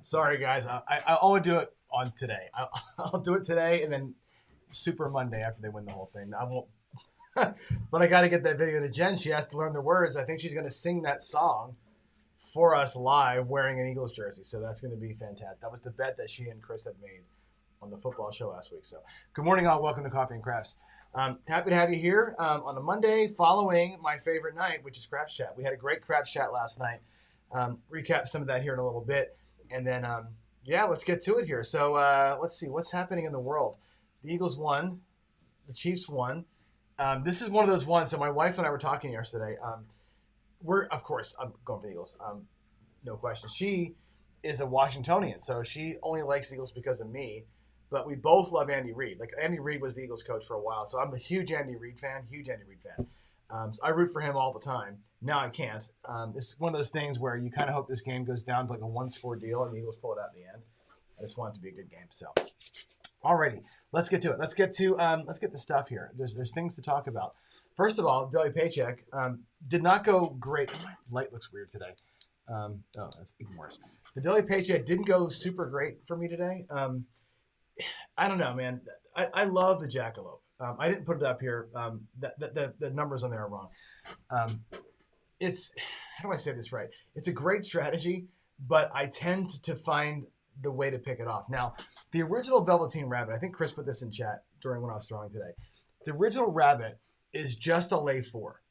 Sorry, guys. I'll do it on today. I'll do it today and then Super Monday after they win the whole thing. I won't. But I got to get that video to Jen. She has to learn the words. I think she's going to sing that song for us live wearing an Eagles jersey. So that's going to be fantastic. That was the bet that she and Chris had made on the football show last week. So good morning, all. Welcome to Coffee and Crafts. Happy to have you here on a Monday following my favorite night, which is Crafts Chat. We had a great Crafts Chat last night. Recap some of that here in a little bit. And then, let's get to it here. So let's see what's happening in the world. The Eagles won. The Chiefs won. This is one of those ones. So my wife and I were talking yesterday. I'm going for the Eagles. No question. She is a Washingtonian, so she only likes the Eagles because of me. But we both love Andy Reid. Like Andy Reid was the Eagles coach for a while, so I'm a huge Andy Reid fan. So I root for him all the time. Now I can't. It's one of those things where you kind of hope this game goes down to like a one-score deal and the Eagles pull it out in the end. I just want it to be a good game. So, alrighty, let's get to it. Let's get the stuff here. There's things to talk about. First of all, daily paycheck did not go great. My light looks weird today. That's even worse. The daily paycheck didn't go super great for me today. I don't know, man. I love the jackalope. I didn't put it up here. The numbers on there are wrong. It's, how do I say this right? It's a great strategy, but I tend to find the way to pick it off. Now, the original Velveteen Rabbit, I think Chris put this in chat during when I was throwing today. The original Rabbit is just a lay 4,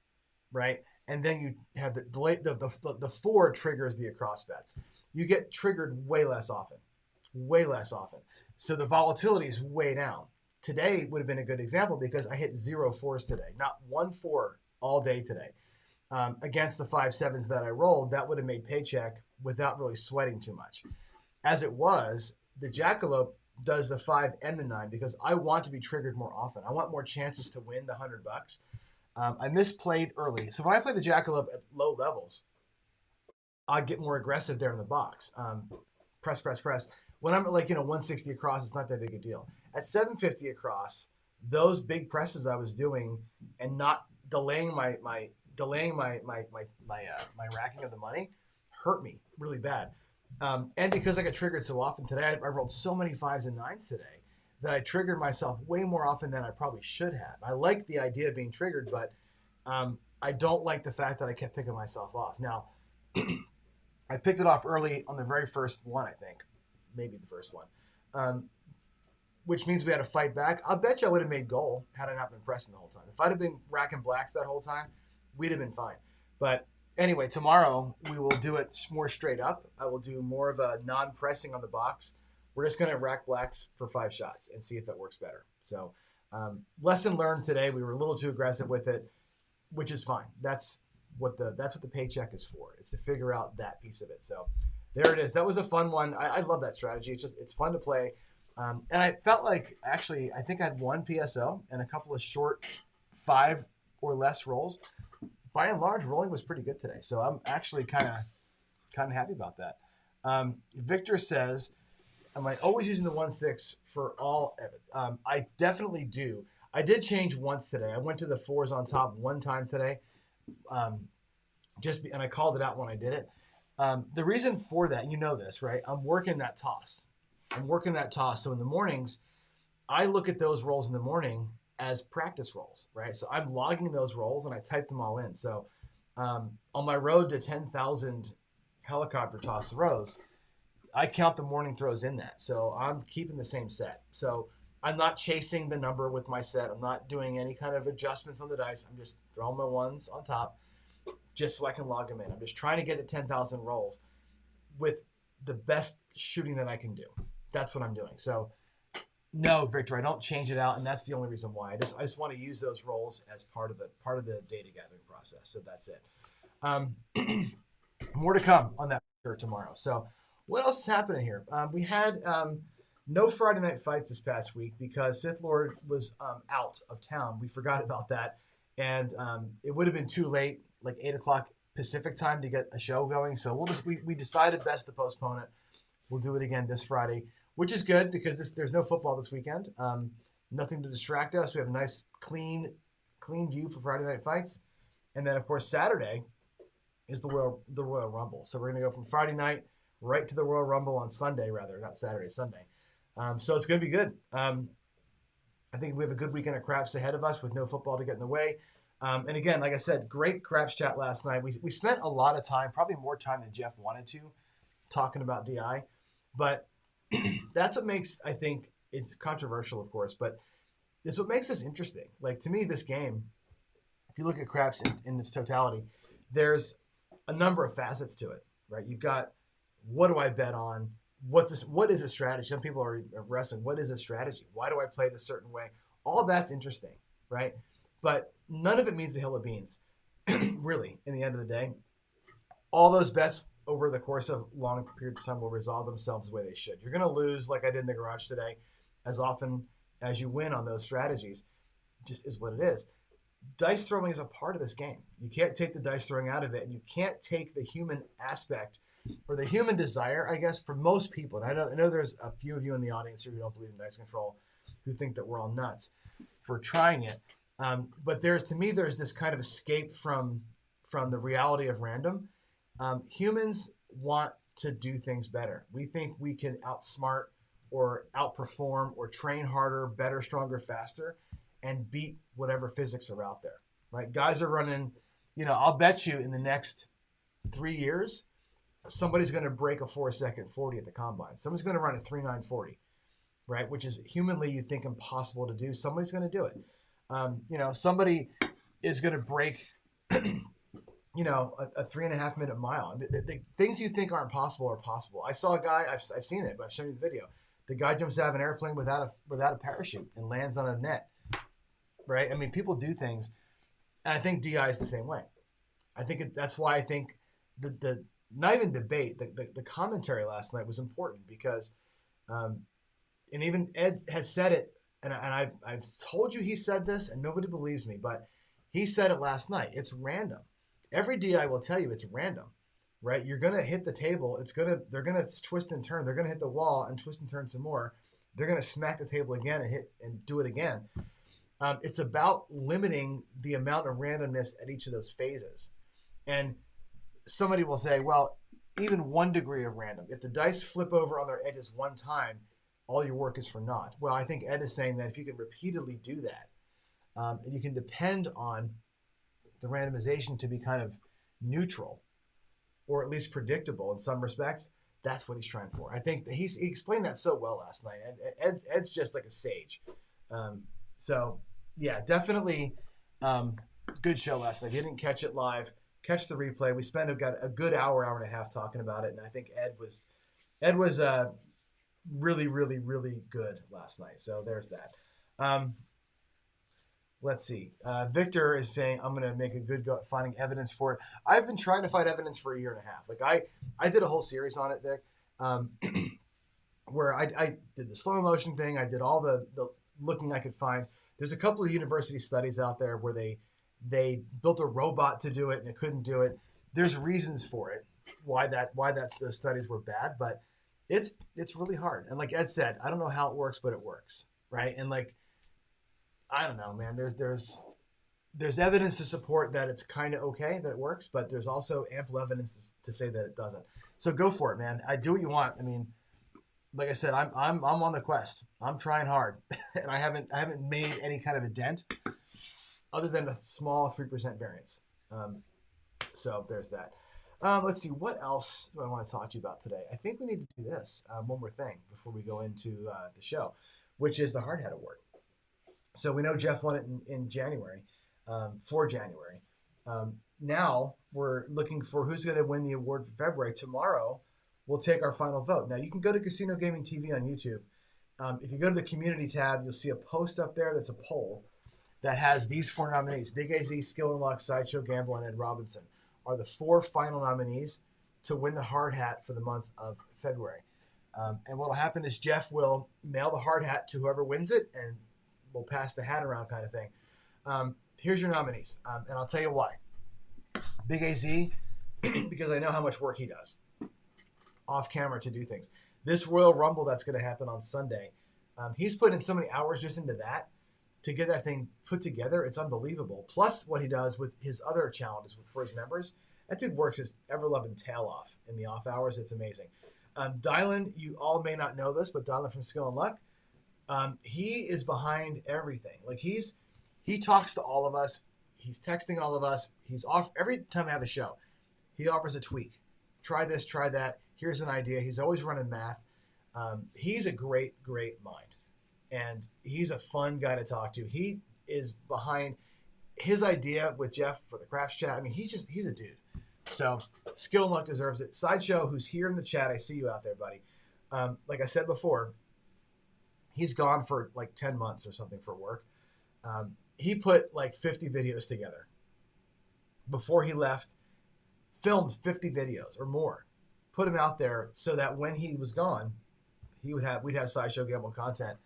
right? And then you have the 4 triggers the across bets. You get triggered way less often. So the volatility is way down. Today would have been a good example because I hit 0 4s today, not 1 4 all day today. Against the 5 7s that I rolled, that would have made paycheck without really sweating too much. As it was, the jackalope does the 5 and the 9 because I want to be triggered more often. I want more chances to win the $100. I misplayed early. So when I play the jackalope at low levels, I get more aggressive there in the box. Press. When I'm at 160 across, it's not that big a deal. At 750 across, those big presses I was doing and not delaying my racking of the money hurt me really bad. And because I got triggered so often today, I rolled so many 5s and 9s today that I triggered myself way more often than I probably should have. I like the idea of being triggered, but I don't like the fact that I kept picking myself off. Now, I picked it off early on the very first one, I think. Maybe the first one. Which means we had to fight back. I'll bet you I would have made goal had I not been pressing the whole time. If I'd have been racking blacks that whole time, we'd have been fine. But anyway, tomorrow we will do it more straight up. I will do more of a non-pressing on the box. We're just going to rack blacks for 5 shots and see if it works better. So lesson learned today. We were a little too aggressive with it, which is fine. That's what the paycheck is for. It's to figure out that piece of it. So there it is. That was a fun one. I love that strategy. It's fun to play. And I felt like actually I think I had 1 PSO and a couple of short 5 or less rolls. By and large, rolling was pretty good today. So I'm actually kind of happy about that. Victor says, am I always using the 1-6 for all of it? I definitely do. I did change once today. I went to the 4s on top one time today. And I called it out when I did it. The reason for that, you know this, right? I'm working that toss. So in the mornings, I look at those rolls in the morning as practice rolls, right? So I'm logging those rolls and I type them all in. So on my road to 10,000 helicopter toss throws, I count the morning throws in that. So I'm keeping the same set. So I'm not chasing the number with my set. I'm not doing any kind of adjustments on the dice. I'm just throwing my 1s on top just so I can log them in. I'm just trying to get to 10,000 rolls with the best shooting that I can do. That's what I'm doing. So no, Victor, I don't change it out, and that's the only reason why. I just want to use those rolls as part of the data gathering process. So that's it. More to come on that for tomorrow. So what else is happening here? We had no Friday night fights this past week because Sith Lord was out of town. We forgot about that, and it would have been too late, like 8 o'clock Pacific time, to get a show going. So we decided best to postpone it. We'll do it again this Friday, which is good because there's no football this weekend. Nothing to distract us. We have a nice, clean view for Friday night fights. And then, of course, Saturday is the Royal Rumble. So we're going to go from Friday night right to the Royal Rumble on Sunday, rather, not Saturday, Sunday. So it's going to be good. I think we have a good weekend of craps ahead of us with no football to get in the way. And again, like I said, great craps chat last night. We spent a lot of time, probably more time than Jeff wanted to, talking about DI. But that's what makes, I think, it's controversial, of course, but it's what makes this interesting. Like, to me, this game, if you look at craps in its totality, there's a number of facets to it, right? You've got, what do I bet on? What is a strategy? Some people are wrestling. What is a strategy? Why do I play this certain way? All that's interesting, right? But none of it means a hill of beans, really, in the end of the day. All those bets over the course of long periods of time will resolve themselves the way they should. You're going to lose, like I did in the garage today, as often as you win on those strategies. It just is what it is. Dice throwing is a part of this game. You can't take the dice throwing out of it, and you can't take the human aspect or the human desire, I guess, for most people. And I know there's a few of you in the audience here who don't believe in dice control, who think that we're all nuts for trying it. But to me, there's this kind of escape from the reality of random. Humans want to do things better. We think we can outsmart or outperform or train harder, better, stronger, faster, and beat whatever physics are out there, right? Guys are running, I'll bet you in the next 3 years, somebody's going to break a 4-second 40 at the combine. Somebody's going to run a 3.940, right? Which is humanly, you think, impossible to do. Somebody's going to do it. Somebody is going to break, a 3.5 minute mile. The things you think aren't possible are possible. I saw a guy, I've seen it, but I've shown you the video. The guy jumps out of an airplane without a parachute and lands on a net, right? I mean, people do things, and I think DI is the same way. I think that's why I think the not even debate, the commentary last night was important because, and even Ed has said it, and I've told you he said this, and nobody believes me, but he said it last night. It's random. Every DI will tell you it's random, right? You're gonna hit the table. They're gonna twist and turn. They're gonna hit the wall and twist and turn some more. They're gonna smack the table again and hit and do it again. It's about limiting the amount of randomness at each of those phases, and somebody will say, well, even 1 degree of random. If the dice flip over on their edges one time, all your work is for naught. Well, I think Ed is saying that if you can repeatedly do that, and you can depend on the randomization to be kind of neutral, or at least predictable in some respects, that's what he's trying for. I think that he explained that so well last night. And Ed's just like a sage. So, yeah, definitely good show last night. If you didn't catch it live, catch the replay. We spent a good hour and a half talking about it, and I think Ed was really, really, really good last night. So there's that. Let's see. Victor is saying, I'm going to make a good go at finding evidence for it. I've been trying to find evidence for 1.5 years. Like I did a whole series on it, Vic, where I did the slow motion thing. I did all the looking I could find. There's a couple of university studies out there where they built a robot to do it and it couldn't do it. There's reasons for it, why those studies were bad, but it's really hard. And like Ed said, I don't know how it works, but it works, right? And like, I don't know, man. There's evidence to support that it's kind of okay, that it works, but there's also ample evidence to say that it doesn't. So go for it, man. I do what you want. I mean, like I said, I'm on the quest. I'm trying hard, and I haven't made any kind of a dent, other than a small 3% variance. So there's that. Let's see, what else do I want to talk to you about today? I think we need to do this one more thing before we go into the show, which is the Hard Hat Award. So we know Jeff won it in January, for January. Now we're looking for who's going to win the award for February. Tomorrow, we'll take our final vote. Now, you can go to Casino Gaming TV on YouTube. If you go to the community tab, you'll see a post up there that's a poll that has these 4 nominees. Big AZ, Skill and Luck, Sideshow Gamble, and Ed Robinson are the 4 final nominees to win the hard hat for the month of February. And what will happen is Jeff will mail the hard hat to whoever wins it, and we'll pass the hat around kind of thing. Here's your nominees, and I'll tell you why. Big AZ, because I know how much work he does off camera to do things. This Royal Rumble that's going to happen on Sunday, he's put in so many hours just into that to get that thing put together. It's unbelievable. Plus what he does with his other challenges for his members. That dude works his ever-loving tail off in the off hours. It's amazing. Dylan, you all may not know this, but Dylan from Skill and Luck, he is behind everything. Like he talks to all of us. He's texting all of us. He's off every time I have a show. He offers a tweak. Try this, try that. Here's an idea. He's always running math. He's a great mind. And he's a fun guy to talk to. He is behind his idea with Jeff for the crafts chat. I mean, he's a dude. So Skill and Luck deserves it. Sideshow, who's here in the chat. I see you out there, buddy. Like I said before, he's gone for like 10 months or something for work. He put like 50 videos together before he left, filmed 50 videos or more, put them out there so that when he was gone, we'd have Sideshow Gamble content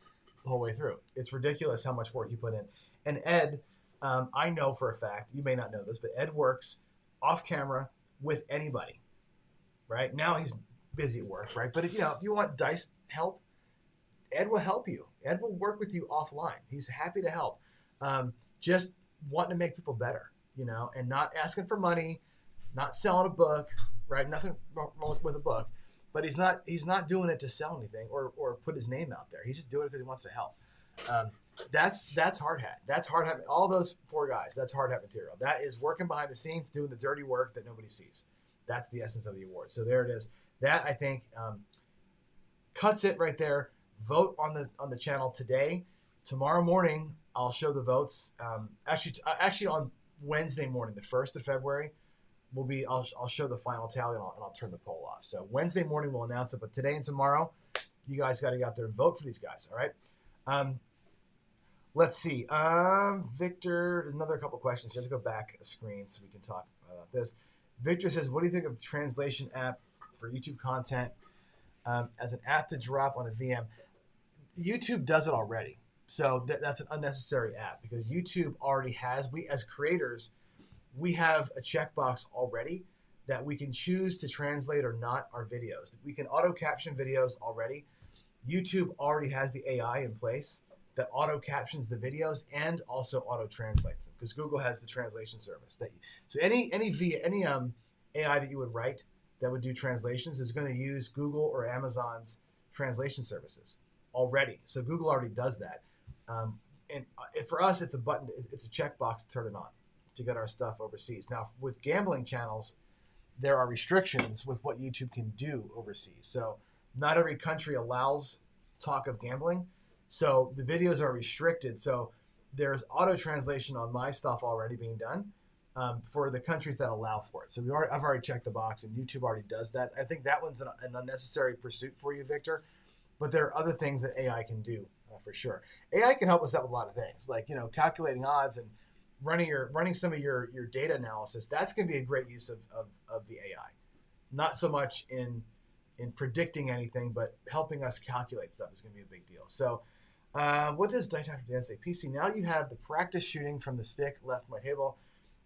the whole way through. It's ridiculous how much work he put in. And Ed, I know for a fact, you may not know this, but Ed works off camera with anybody, right? Now he's busy at work, right? But if you want dice help, Ed will help you. Ed will work with you offline. He's happy to help. Just wanting to make people better, and not asking for money, not selling a book, right? Nothing wrong with a book, but he's not doing it to sell anything or put his name out there. He's just doing it because he wants to help. That's hard hat. That's hard hat. All those 4 guys, that's hard hat material. That is working behind the scenes, doing the dirty work that nobody sees. That's the essence of the award. So there it is. That, I think, cuts it right there. Vote on the channel today. Tomorrow morning, I'll show the votes. Actually on Wednesday morning, the 1st of February, I'll show the final tally and I'll turn the poll off. So Wednesday morning we'll announce it, but today and tomorrow, you guys got to get out there and vote for these guys. All right. Let's see. Victor, there's another couple questions. Just go back a screen so we can talk about this. Victor says, what do you think of the translation app for YouTube content as an app to drop on a VM? YouTube does it already. So that's an unnecessary app because YouTube already has, we as creators, we have a checkbox already that we can choose to translate or not our videos. We can auto caption videos already. YouTube already has the AI in place that auto captions the videos and also auto translates them because Google has the translation service. So any AI that you would write that would do translations is going to use Google or Amazon's translation services already. So Google already does that. And for us, it's a button, it's a checkbox to turn it on to get our stuff overseas. Now, with gambling channels, there are restrictions with what YouTube can do overseas. So not every country allows talk of gambling. So the videos are restricted. So there's auto translation on my stuff already being done for the countries that allow for it. So I've already checked the box and YouTube already does that. I think that one's an unnecessary pursuit for you, Victor. But there are other things that AI can do for sure. AI can help us out with a lot of things, like calculating odds and running some of your data analysis. That's going to be a great use of the AI. Not so much in predicting anything, but helping us calculate stuff is going to be a big deal. So what does Dr. Dan say? PC, now you have the practice shooting from the stick left my table.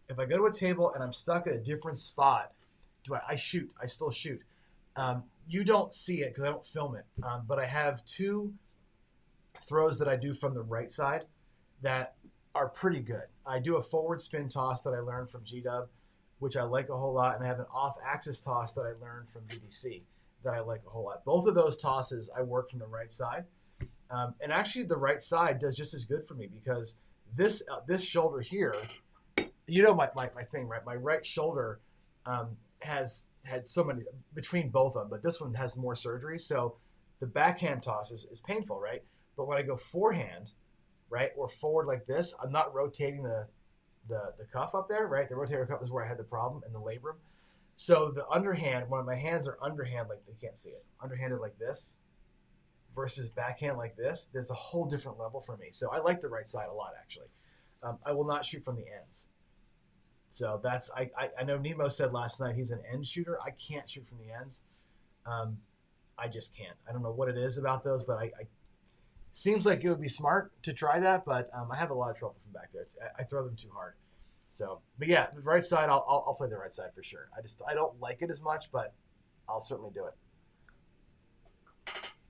If I go to a table and I'm stuck at a different spot, I shoot? I still shoot. You don't see it because I don't film it, but I have 2 throws that I do from the right side that are pretty good. I do a forward spin toss that I learned from GW, which I like a whole lot, and I have an off-axis toss that I learned from VDC that I like a whole lot. Both of those tosses I work from the right side, and actually the right side does just as good for me because this shoulder here, my thing, right? My right shoulder has had so many between both of them, but this one has more surgery, so the backhand toss is painful, right? But when I go forehand, right, or forward like this, I'm not rotating the cuff up there, right? The rotator cuff is where I had the problem in the labrum. So the underhand, when my hands are underhand, like they can't see it, underhanded like this versus backhand like this, there's a whole different level for me. So I like the right side a lot, actually. I will not shoot from the ends. So that's, I know Nemo said last night he's an end shooter. I can't shoot from the ends. I just can't. I don't know what it is about those, but I seems like it would be smart to try that, but I have a lot of trouble from back there. I throw them too hard. So, but yeah, the right side, I'll play the right side for sure. I don't like it as much, but I'll certainly do it.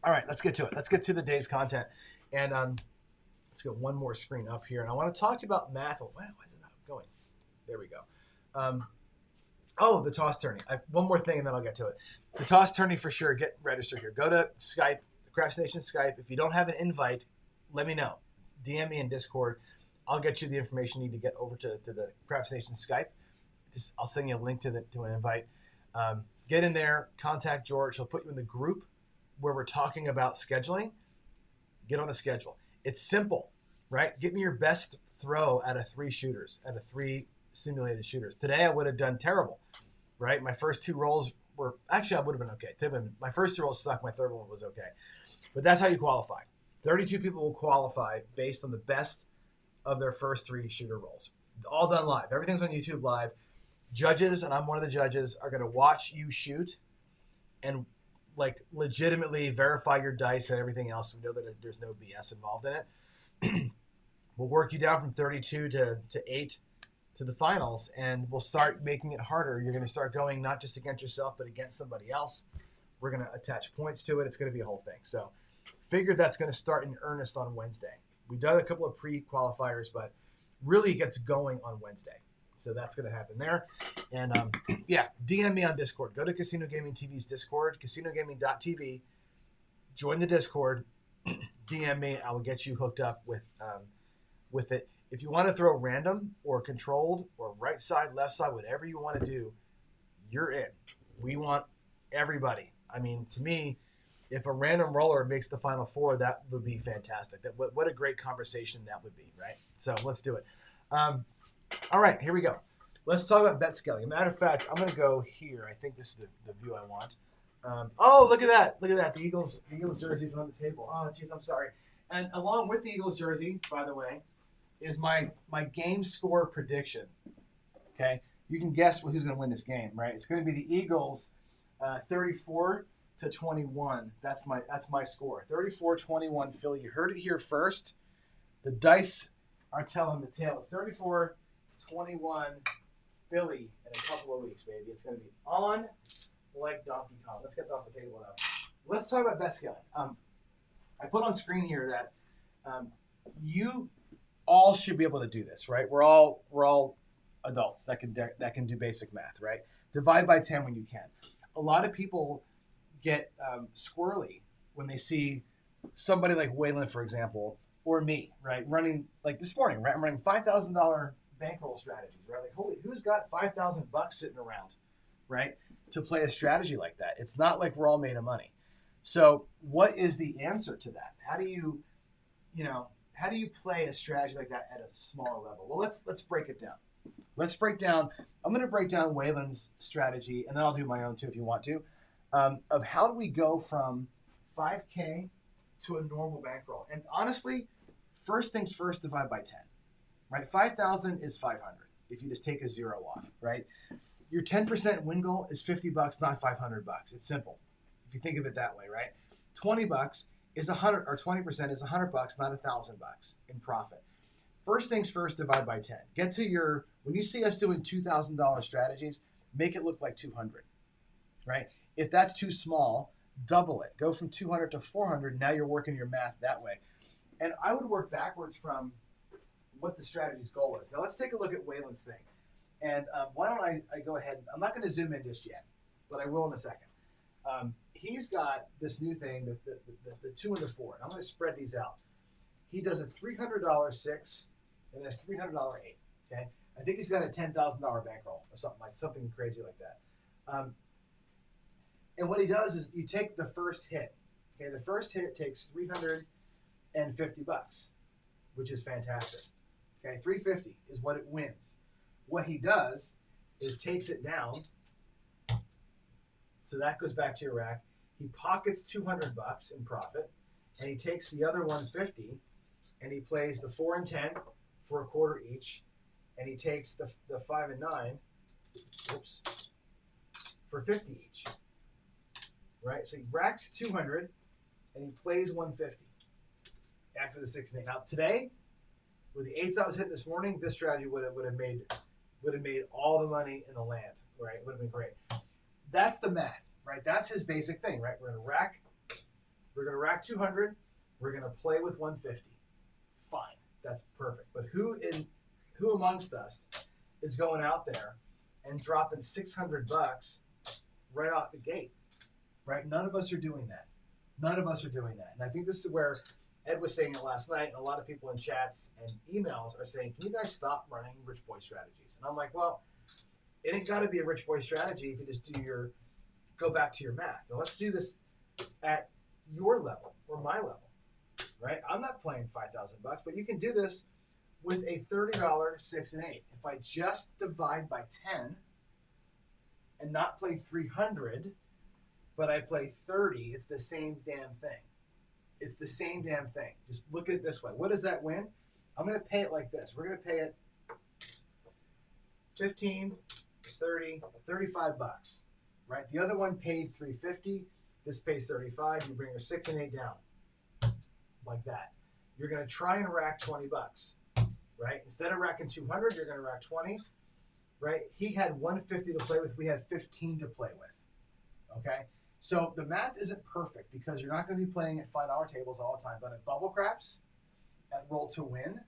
All right, let's get to it. Let's get to the day's content. And let's get one more screen up here. And I want to talk to you about math. Why is it not going? There we go. Oh, the toss tourney. One more thing, and then I'll get to it. The toss tourney for sure. Get registered here. Go to Skype, Craps Nation Skype. If you don't have an invite, let me know. DM me in Discord. I'll get you the information you need to get over to the Craps Nation Skype. I'll send you a link to an invite. Get in there. Contact George. He'll put you in the group where we're talking about scheduling. Get on the schedule. It's simple, right? Give me your best throw out of 3 shooters, out of 3 simulated shooters. Today I would have done terrible, right? My first 2 rolls were actually I would have been okay. My first 2 rolls sucked. My third one was okay, but that's how you qualify. 32 people will qualify based on the best of their first 3 shooter rolls. All done live. Everything's on YouTube live. Judges, and I'm one of the judges, are going to watch you shoot and like legitimately verify your dice and everything else. We know that there's no BS involved in it. We'll work you down from 32 to 8 to the finals, and we'll start making it harder. You're going to start going not just against yourself, but against somebody else. We're going to attach points to it. It's going to be a whole thing. So figured that's going to start in earnest on Wednesday. We've done a couple of pre-qualifiers, but really gets going on Wednesday. So that's going to happen there. And yeah, DM me on Discord. Go to Casino Gaming TV's Discord, casinogaming.tv. Join the Discord. DM me. I will get you hooked up with it. If you want to throw random or controlled or right side, left side, whatever you want to do, you're in. We want everybody. I mean, to me, if a random roller makes the Final Four, that would be fantastic. What a great conversation that would be, right? So let's do it. All right, here we go. Let's talk about bet scaling. As a matter of fact, I'm going to go here. I think this is the view I want. Oh, look at that. Look at that. The Eagles jersey's on the table. Oh, geez, I'm sorry. And along with the Eagles jersey, by the way, is my game score prediction. Okay? You can guess who's going to win this game, right? It's going to be the Eagles 34-21. That's my score. 34-21 Philly. You heard it here first. The dice are telling the tale. It's 34-21 Philly in a couple of weeks, baby. It's going to be on like Donkey Kong. Let's get that off the table now. Let's talk about bet scaling. I put on screen here that you all should be able to do this, right? We're all adults that can do basic math, right? Divide by 10 when you can. A lot of people get squirrely when they see somebody like Waylon, for example, or me, right? Running like this morning, right? I'm running $5,000 bankroll strategies, right? Like, holy, who's got $5,000 sitting around, right? To play a strategy like that. It's not like we're all made of money. So what is the answer to that? How do you play a strategy like that at a smaller level? Well, let's break it down. I'm going to break down Waylon's strategy, and then I'll do my own too if you want to, of how do we go from 5K to a normal bankroll. And honestly, first things first, divide by 10, right? 5,000 is 500 if you just take a 0 off, right? Your 10% win goal is $50, not $500. It's simple if you think of it that way, right? $20 is 100, or 20% is $100, not $1,000 in profit. First things first, divide by 10. Get to when you see us doing $2,000 strategies, make it look like 200, right? If that's too small, double it. Go from 200 to 400. Now you're working your math that way. And I would work backwards from what the strategy's goal is. Now let's take a look at Waylon's thing. And why don't I go ahead. I'm not going to zoom in just yet, but I will in a second. He's got this new thing, the 2 and the 4. And I'm going to spread these out. He does a $300 6 and a $300 8. Okay, I think he's got a $10,000 bankroll or something crazy like that. And what he does is you take the first hit. Okay, the first hit takes $350, which is fantastic. Okay, $350 is what it wins. What he does is takes it down. So that goes back to your rack. He pockets $200 in profit, and he takes the other $150, and he plays the 4 and 10 for a quarter each, and he takes the 5 and 9, for 50 each. Right, so he racks 200, and he plays 150 after the 6 and 8. Now today, with the 8s I was hitting this morning, this strategy would have made all the money in the land. Right, it would have been great. That's the math, right? That's his basic thing, right? We're gonna rack 200. We're gonna play with 150. Fine, that's perfect. But who amongst us is going out there and dropping 600 bucks right off the gate, right? None of us are doing that. None of us are doing that. And I think this is where Ed was saying it last night, and a lot of people in chats and emails are saying, can you guys stop running rich boy strategies? And I'm like, well, it ain't got to be a rich boy strategy if you just go back to your math. Now let's do this at your level or my level, right? I'm not playing 5,000 bucks, but you can do this with a $30 6 and 8. If I just divide by 10 and not play 300, but I play 30, it's the same damn thing. It's the same damn thing. Just look at it this way. What does that win? I'm going to pay it like this. We're going to pay it 15, 30, 35 bucks, right? The other one paid 350. This pays 35. You bring your 6 and 8 down like that. You're going to try and rack 20 bucks, right? Instead of racking 200, you're going to rack 20, right? He had 150 to play with. We had 15 to play with, okay? So the math isn't perfect because you're not going to be playing at $5 tables all the time. But at bubble craps, at roll to win,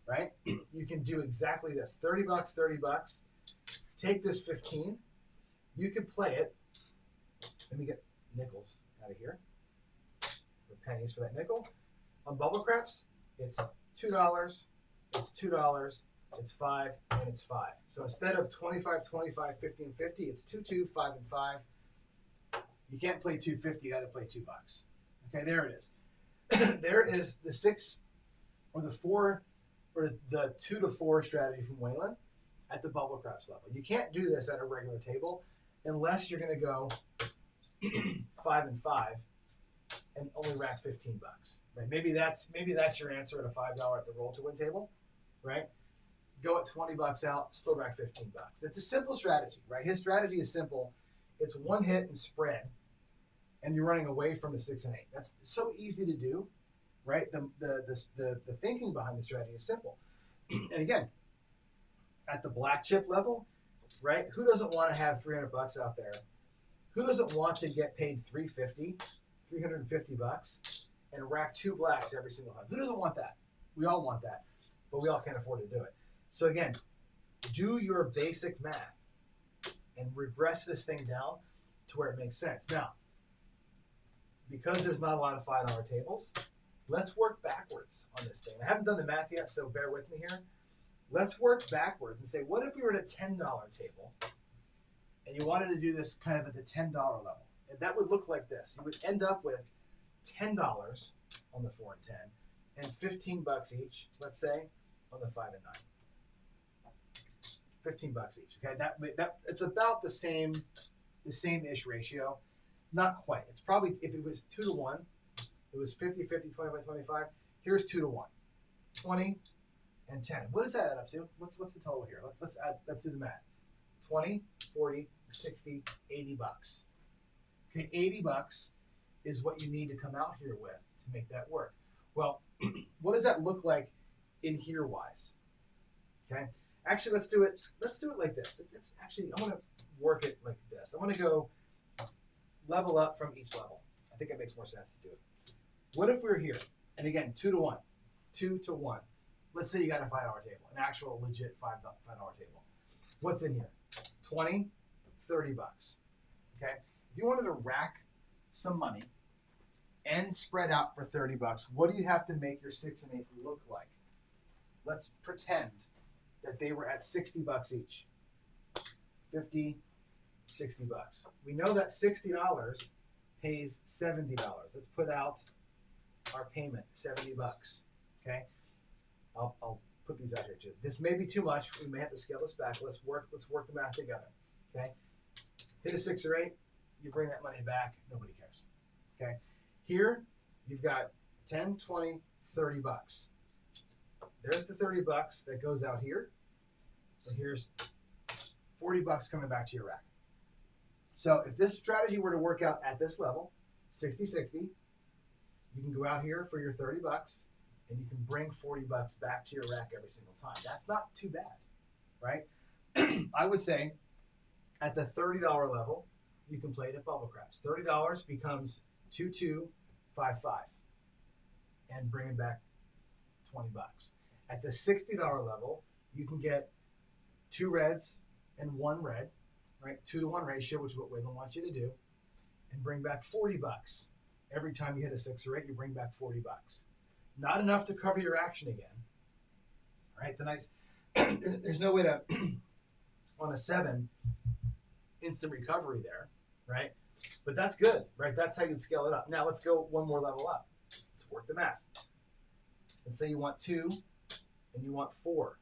right? You can do exactly this. 30 bucks, 30 bucks. Take this 15. You can play it. Let me get nickels out of here. The pennies for that nickel. On bubble craps, it's $2. It's $2. It's 5 and it's 5. So instead of 25, 25, 15, 50, it's 2, 2, 5, and 5. You can't play 250, you got to play $2. Okay, there it is. There is the 6 or the 4 or the 2 to 4 strategy from Waylon at the bubble craps level. You can't do this at a regular table unless you're going to go 5 and 5 and only rack 15 bucks. Right? Maybe that's your answer at a $5 at the roll to win table, right? Go at 20 bucks out, still rack 15 bucks. It's a simple strategy, right? His strategy is simple. It's one hit and spread, and you're running away from the 6 and 8. That's so easy to do, right? The thinking behind the strategy is simple. And again, at the black chip level, right? Who doesn't want to have 300 bucks out there? Who doesn't want to get paid 350 bucks and rack 2 blacks every single time? Who doesn't want that? We all want that, but we all can't afford to do it. So again, do your basic math and regress this thing down to where it makes sense. Now, because there's not a lot of $5 tables, let's work backwards on this thing. I haven't done the math yet, so bear with me here. Let's work backwards and say, what if we were at a $10 table and you wanted to do this kind of at the $10 level? And that would look like this. You would end up with $10 on the 4 and 10 and 15 bucks each, let's say, on the 5 and 9. 15 bucks each. Okay, that it's about the same-ish ratio. Not quite. It's probably, if it was 2 to 1, it was 50, 50, 25, 25. Here's 2 to 1. 20 and 10. What does that add up to? What's the total here? Let's do the math. 20, 40, 60, 80 bucks. Okay, 80 bucks is what you need to come out here with to make that work. Well, what does that look like in here wise? Okay. Actually, let's do it like this. It's actually, I want to work it like this. I want to go level up from each level. I think it makes more sense to do it. What if we're here? And again, 2 to 1. 2 to 1. Let's say you got a $5 table, an actual legit $5 table. What's in here? 20, 30 bucks. Okay? If you wanted to rack some money and spread out for 30 bucks, what do you have to make your 6 and 8 look like? Let's pretend that they were at 60 bucks each. 50, 60 bucks. We know that $60 pays $70. Let's put out our payment, 70 bucks. Okay? I'll put these out here too. This may be too much. We may have to scale this back. Let's work the math together. Okay? Hit a 6 or 8, you bring that money back, nobody cares. Okay? Here, you've got 10, 20, 30 bucks. There's the 30 bucks that goes out here. And here's 40 bucks coming back to your rack. So if this strategy were to work out at this level, 60-60, you can go out here for your 30 bucks and you can bring 40 bucks back to your rack every single time. That's not too bad, right? I would say at the $30 level, you can play it at bubble craps. $30 becomes 2255 and bring it back 20 bucks. At the $60 level, you can get 2 reds and 1 red, right? 2-to-1 ratio, which is what Waylon wants you to do, and bring back $40. Every time you hit a 6 or 8, you bring back $40. Not enough to cover your action again, right? The nice, there's no way to, on a 7, instant recovery there, right? But that's good, right? That's how you can scale it up. Now let's go one more level up. Let's work the math. Let's say you want 2 and you want 4.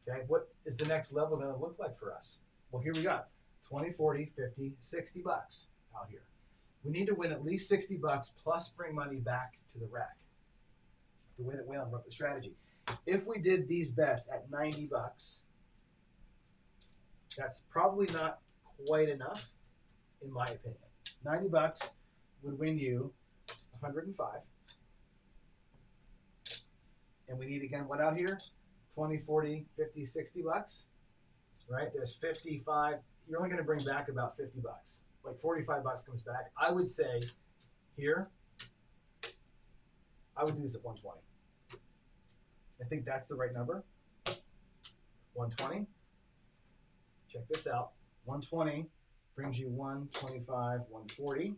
Okay, what is the next level going to look like for us? Well, here we got 20, 40, 50, $60 out here. We need to win at least $60 plus bring money back to the rack. The way that Waylon wrote the strategy. If we did these bets at $90, that's probably not quite enough, in my opinion. $90 would win you 105. And we need, again, what out here? 20, 40, 50, $60, right? There's 55. You're only going to bring back about $50. Like $45 comes back. I would say here, I would do this at 120. I think that's the right number. 120. Check this out. 120 brings you 125, 140.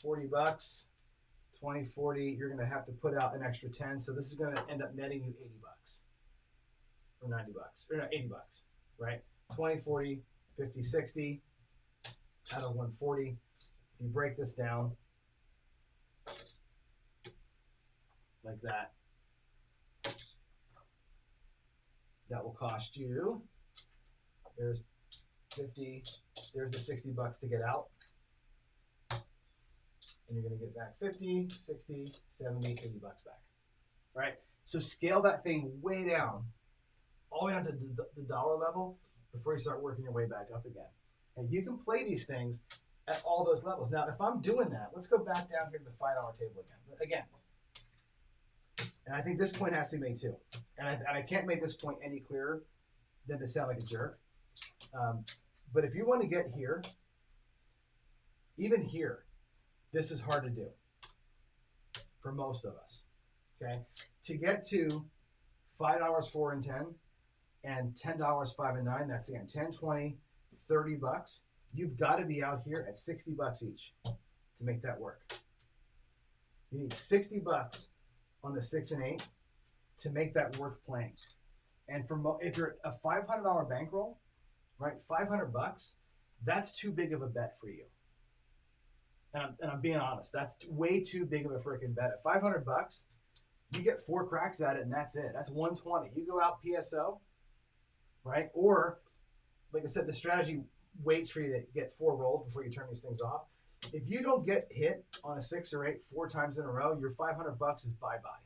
$40. 20, 40, you're going to have to put out an extra 10. So this is going to end up netting you $80 or $90 or no, $80, right? 20, 40, 50, 60 out of 140. If you break this down like that, that will cost you, there's 50, there's the $60 to get out. And you're going to get back 50, 60, 70, $80 back, right? So scale that thing way down, all the way down to the dollar level before you start working your way back up again. And you can play these things at all those levels. Now, if I'm doing that, let's go back down here to the $5 table again. And I think this point has to be made too. And I can't make this point any clearer than to sound like a jerk. But if you want to get here, even here, this is hard to do for most of us, okay? To get to $5, 4, and 10, and $10, 5, and 9, that's again 10, 20, $30. You've got to be out here at $60 each to make that work. You need $60 on the 6 and 8 to make that worth playing. And for if you're a $500 bankroll, right, $500, that's too big of a bet for you. And I'm being honest, that's way too big of a freaking bet. At $500, you get 4 cracks at it, and that's it. That's 120. You go out PSO, right? Or, like I said, the strategy waits for you to get 4 rolls before you turn these things off. If you don't get hit on a 6 or 8 4 times in a row, your $500 is bye-bye.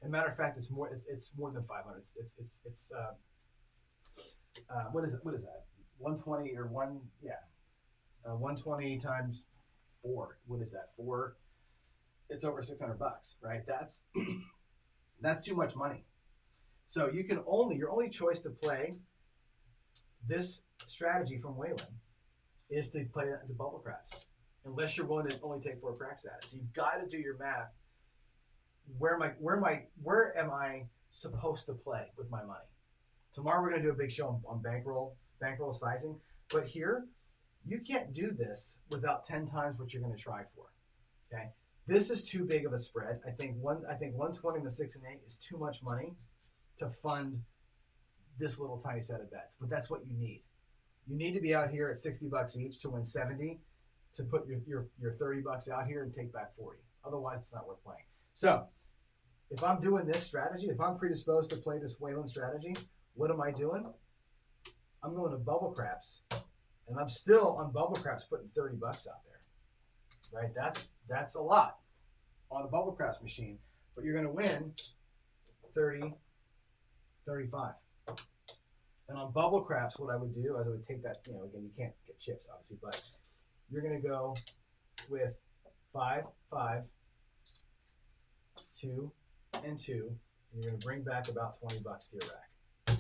As a matter of fact, it's more than 500. It's what is it? What is that? 120 or 120 times 4. What is that? 4. It's over $600, right? That's too much money. So you can your only choice to play this strategy from Waylon is to play the bubble craps, unless you're willing to only take 4 cracks at it. So you've got to do your math. Where am I supposed to play with my money? Tomorrow we're going to do a big show on bankroll sizing, but here you can't do this without 10 times what you're going to try for. Okay, this is too big of a spread. I think 120 in the 6 and 8 is too much money to fund this little tiny set of bets. But that's what you need. You need to be out here at $60 each to win 70 to put your $30 out here and take back 40. Otherwise, it's not worth playing. So if I'm doing this strategy, if I'm predisposed to play this Waylon strategy, what am I doing? I'm going to bubble craps. And I'm still on bubble craps putting $30 out there, right? That's a lot on the bubble craps machine, but you're going to win 30, 35. And on bubble craps, what I would do is I would take that, again, you can't get chips, obviously, but you're going to go with 5, 5, 2, and 2, and you're going to bring back about $20 to your rack,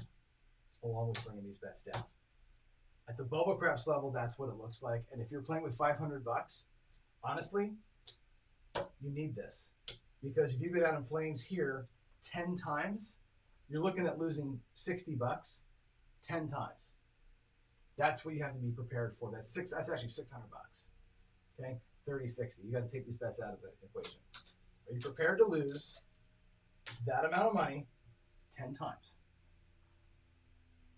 along with bringing these bets down. At the bubble craps level, that's what it looks like. And if you're playing with $500, honestly, you need this. Because if you go down in flames here 10 times, you're looking at losing 60 bucks 10 times. That's what you have to be prepared for. That's actually 600 bucks. Okay, 30, 60. You got to take these bets out of the equation. Are you prepared to lose that amount of money 10 times?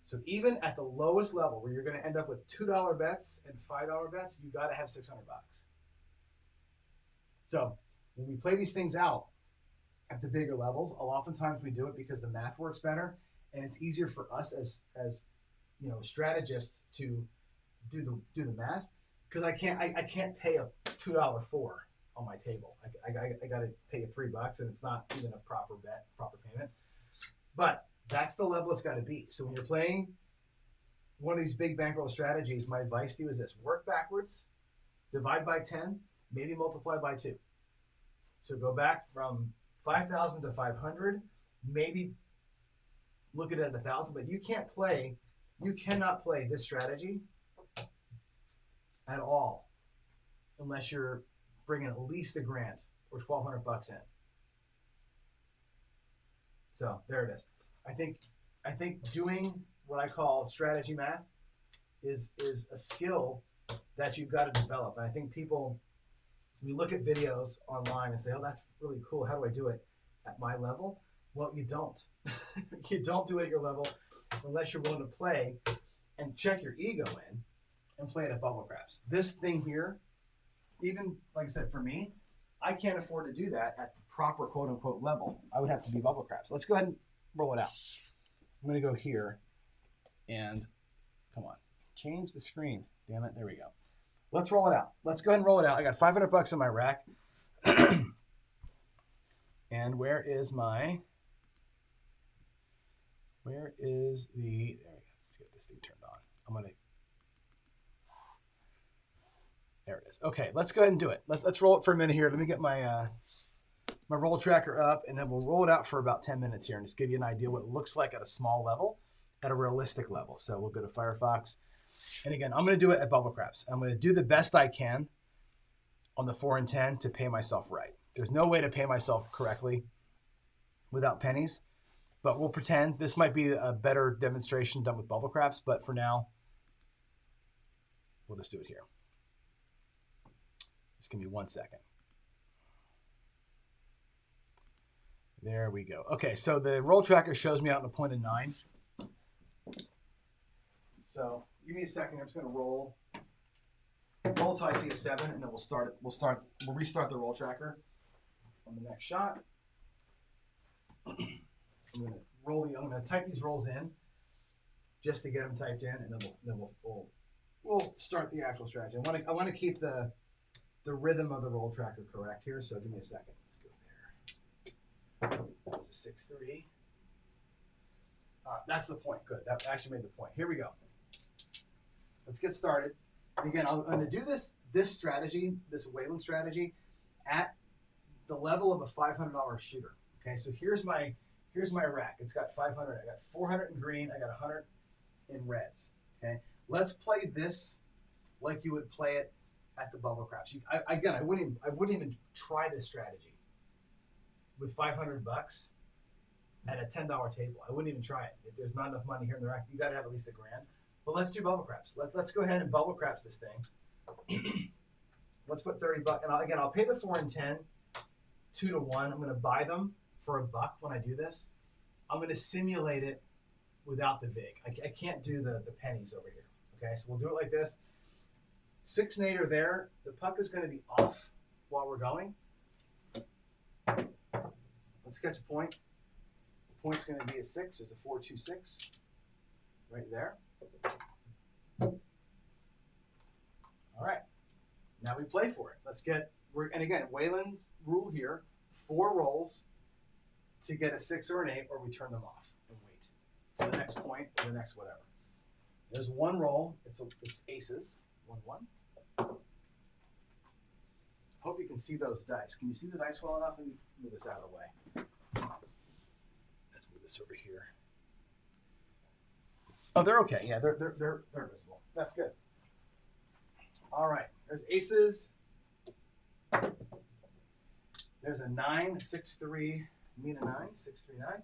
So even at the lowest level where you're going to end up with $2 bets and $5 bets, you got to have 600 bucks. So when we play these things out at the bigger levels, oftentimes we do it because the math works better and it's easier for us as strategists to do the math, because I can't pay a $2 four on my table. I got to pay $3 and it's not even a proper payment. But that's the level it's got to be. So when you're playing one of these big bankroll strategies, my advice to you is this: work backwards, divide by 10, maybe multiply by 2. So go back from 5,000 to 500, maybe look at it at 1,000, but you cannot play this strategy at all unless you're bringing at least $1,000 or 1,200 bucks in. So there it is. I think doing what I call strategy math is a skill that you've got to develop. And I think we look at videos online and say, oh, that's really cool. How do I do it at my level? Well, you don't. You don't do it at your level unless you're willing to play and check your ego in and play it at bubble craps. This thing here, even like I said, for me, I can't afford to do that at the proper quote unquote level. I would have to be bubble craps. Let's go ahead and roll it out. I'm going to go here and come on, change the screen. Damn it. There we go. Let's roll it out. Let's go ahead and roll it out. I got 500 bucks in my rack. And there we go. Let's get this thing turned on. There it is. Okay, let's go ahead and do it. Let's roll it for a minute here. Let me get my my roll tracker up, and then we'll roll it out for about 10 minutes here and just give you an idea what it looks like at a small level, at a realistic level. So we'll go to Firefox. And again, I'm going to do it at bubble craps. I'm going to do the best I can on the 4 and 10 to pay myself right. There's no way to pay myself correctly without pennies, but we'll pretend this might be a better demonstration done with bubble craps. But for now, we'll just do it here. Just give me 1 second. There we go. Okay, so the roll tracker shows me out in a point of 9. So give me a second. I'm just going to roll until I see a 7, and then we'll restart the roll tracker on the next shot. I'm going to type these rolls in just to get them typed in, and then we'll start the actual strategy. I want to keep the rhythm of the roll tracker correct here, so give me a second. Let's go there. That's a 6-3. That's the point. Good. That actually made the point. Here we go. Let's get started. And again, I'm going to do this strategy, this Wayland strategy, at the level of a $500 shooter. Okay, so here's my rack. It's got 500. I got 400 in green. I got 100 in reds. Okay, let's play this like you would play it at the bubble craps. I wouldn't even try this strategy with 500 bucks at a $10 table. I wouldn't even try it. If there's not enough money here in the rack, you got to have at least $1,000. But let's do bubble craps. Let's go ahead and bubble craps this thing. Let's put 30 bucks. And I'll pay the 4 and 10 2 to 1. I'm going to buy them for $1 when I do this. I'm going to simulate it without the vig. I can't do the pennies over here. Okay, so we'll do it like this. 6 and 8 are there. The puck is going to be off while we're going. Let's catch a point. The point's going to be a 6. There's a 4-2-6 right there. All right. Now we play for it. And again, Wayland's rule here, 4 rolls to get a 6 or an 8, or we turn them off and wait to the next point or the next whatever. There's 1 roll. It's aces. 1-1. Hope you can see those dice. Can you see the dice well enough? Let me move this out of the way. Let's move this over here. Oh, they're okay. Yeah, they're visible. That's good. All right. There's aces. There's a 9, 6-3. Need a 9, 6-3, 9.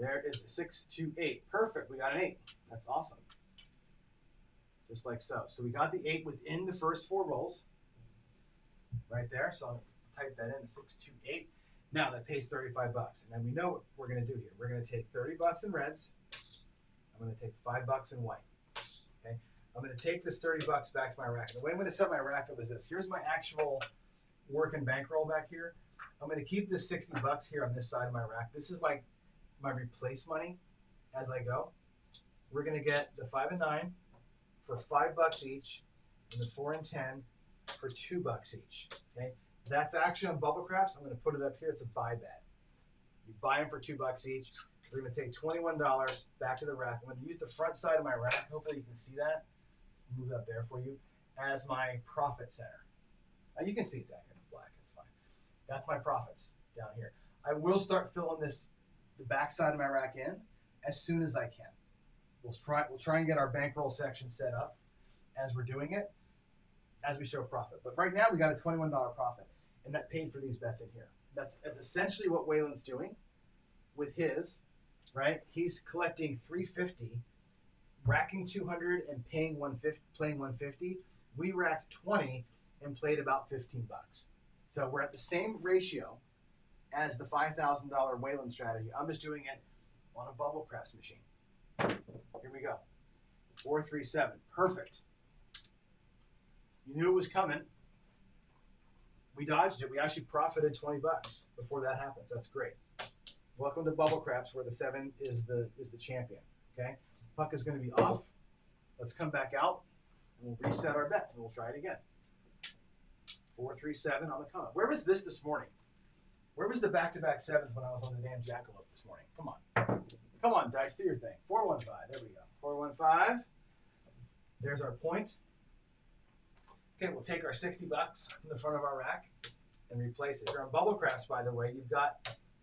There is the 6, 2, 8. Perfect. We got an 8. That's awesome. Just like so. So we got the 8 within the first 4 rolls. Right there. So I'll type that in, 6, 2, 8. Now that pays $35. And then we know what we're going to do here. We're going to take $30 in reds. I'm going to take $5 in white. Okay. I'm going to take this $30 back to my rack. And the way I'm going to set my rack up is this. Here's my actual working bankroll back here. I'm going to keep this $60 here on this side of my rack. This is my replace money as I go. We're going to get the 5 and 9 for $5 each, and the 4 and 10 for $2 each. Okay, that's actually on bubble craps. I'm going to put it up here. It's a buy bet. You buy them for $2 each. We're going to take $21 back to the rack. I'm going to use the front side of my rack. Hopefully you can see that. Move it up there for you as my profit center. Now you can see it down here in black. It's fine. That's my profits down here. I will start filling the back side of my rack in as soon as I can. We'll try and get our bankroll section set up as we're doing it, as we show profit. But right now we got a $21 profit, and that paid for these bets in here. That's essentially what Waylon's doing with his, right? He's collecting $350, racking $200 and playing $150. We racked $20 and played about $15. So we're at the same ratio as the $5,000 Waylon strategy. I'm just doing it on a bubble craps machine. Here we go. 4, 3, 7. Perfect. You knew it was coming. We dodged it. We actually profited $20 before that happens. That's great. Welcome to bubble craps, where the 7 is the champion. Okay. Puck is going to be off. Let's come back out and we'll reset our bets and we'll try it again. 4, 3, 7 on the come up. Where was this morning? Where was the back-to-back 7s when I was on the damn jackalope this morning? Come on. Come on, dice, do your thing. 4, 1, 5. There we go. 4, 1, 5. There's our point. Okay, we'll take our $60 from the front of our rack and replace it. Here on bubble craps, by the way,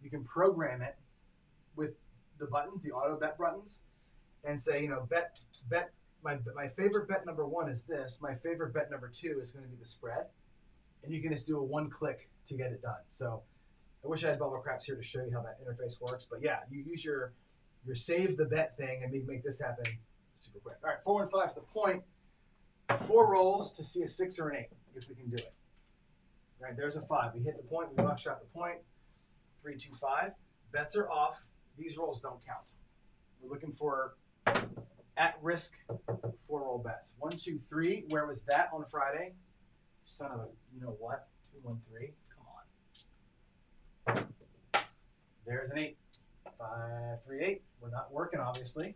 you can program it with the buttons, the auto bet buttons, and say, you know, bet. My favorite bet number 1 is this. My favorite bet number 2 is going to be the spread, and you can just do a 1 click to get it done. So I wish I had bubble craps here to show you how that interface works, but yeah, you use your save the bet thing and make this happen super quick. All right, 4, 1, 5 is the point. 4 rolls to see a 6 or an 8 if we can do it. All right, there's a 5. We hit the point. We buckshot the point. 3, 2, 5. Bets are off. These rolls don't count. We're looking for at-risk 4-roll bets. 1, 2, 3. Where was that on Friday? Son of a, you know what? 2, 1, 3. Come on. There's an 8. 5, 3, 8. We're not working, obviously.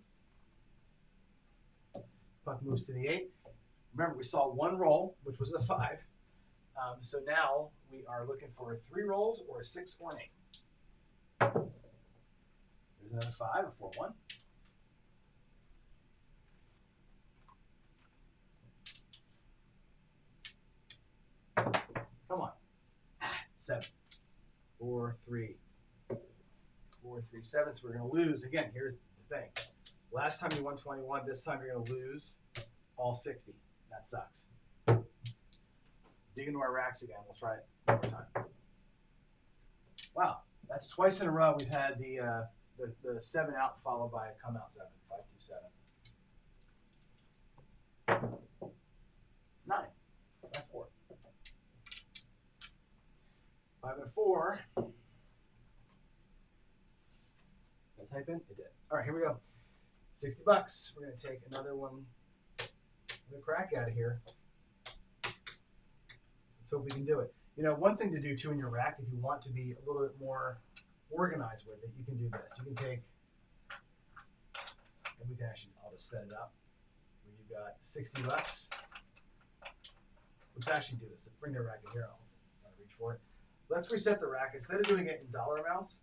Puck moves to the 8. Remember, we saw 1 roll, which was the 5. So now we are looking for 3 rolls or a 6 or an 8. There's another 5, a 4, 1. Come on. 7. 4, 3. 4, 3, 7. So we're going to lose. Again, here's the thing. Last time you won 21. This time you're going to lose all 60. That sucks. Dig into our racks again. We'll try it one more time. Wow. That's twice in a row we've had the 7 out followed by a come out 7. 5, 2, 7. 9. 5, 4. 5 and 4. Did I type in? It did. All right, here we go. $60. We're going to take another one, another crack out of here. Let's hope we can do it. You know, one thing to do too in your rack, if you want to be a little bit more organized with it, you can do this. You can take, and we can actually, I'll just set it up. Where you've got $60. Let's actually do this. Let's bring the rack in here. I'll reach for it. Let's reset the rack. Instead of doing it in dollar amounts,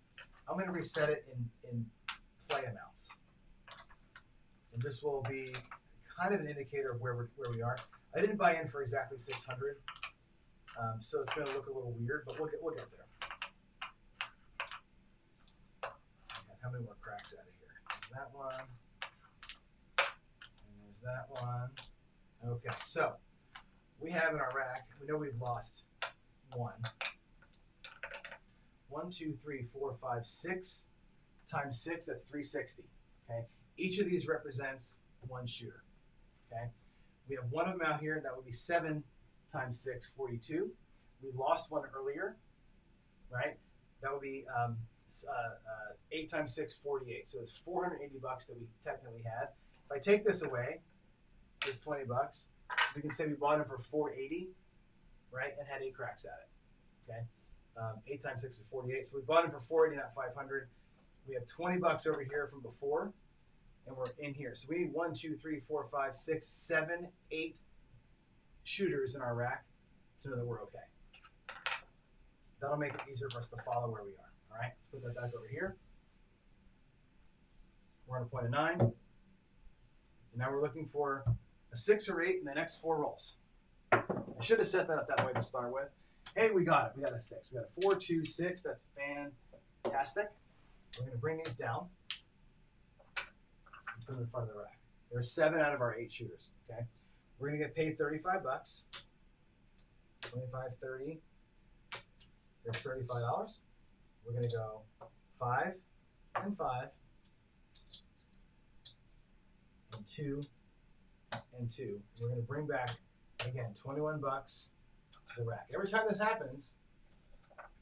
I'm going to reset it in play amounts. And this will be kind of an indicator of where we are. I didn't buy in for exactly 600, so it's going to look a little weird, but we'll get there. How many more cracks out of here? There's that one. And there's that one. Okay, so we have in our rack, we know we've lost 1. 1, 2, 3, 4, 5, 6 times 6, that's 360. Okay. Each of these represents one shooter. Okay. We have one of them out here. That would be 7 times 6, 42. We lost one earlier, right? That would be 8 times 6, 48. So it's $480 that we technically had. If I take this away, this $20, we can say we bought them for $480, right? And had 8 cracks at it. Okay. 8 times 6 is 48. So we bought them for $480, not $500. We have $20 over here from before, and we're in here. So we need 1, 2, 3, 4, 5, 6, 7, 8 shooters in our rack to know that we're okay. That'll make it easier for us to follow where we are. All right, let's put that back over here. We're on a point of 9. And now we're looking for a 6 or 8 in the next 4 rolls. I should have set that up that way to start with. Hey, we got it. We got a 6. We got a 4, 2, 6. That's fantastic. We're going to bring these down and put them in front of the rack. There's 7 out of our 8 shooters. Okay, we're going to get paid $35. 25, 30. There's $35. We're going to go 5 and 5 and 2 and 2. We're going to bring back, again, $21 to the rack. Every time this happens,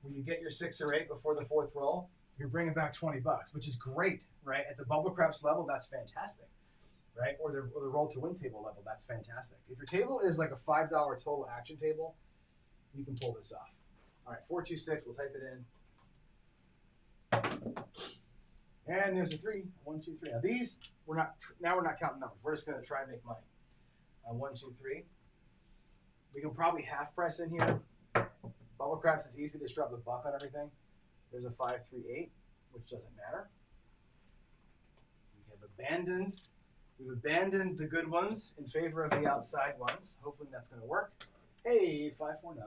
when you get your 6 or 8 before the 4th roll, you're bringing back $20, which is great, right? At the bubble craps level, that's fantastic, right? Or the roll to win table level, that's fantastic. If your table is like a $5 total action table, you can pull this off. All right, 4, 2, 6. We'll type it in. And there's a 3. 1, 2, 3. Now these we're not counting numbers. We're just going to try and make money. 1, 2, 3. We can probably half press in here. Bubble craps is easy to just drop the buck on everything. There's a 5, 3, 8, which doesn't matter. We've abandoned the good ones in favor of the outside ones. Hopefully that's going to work. Hey, 5, 4, 9.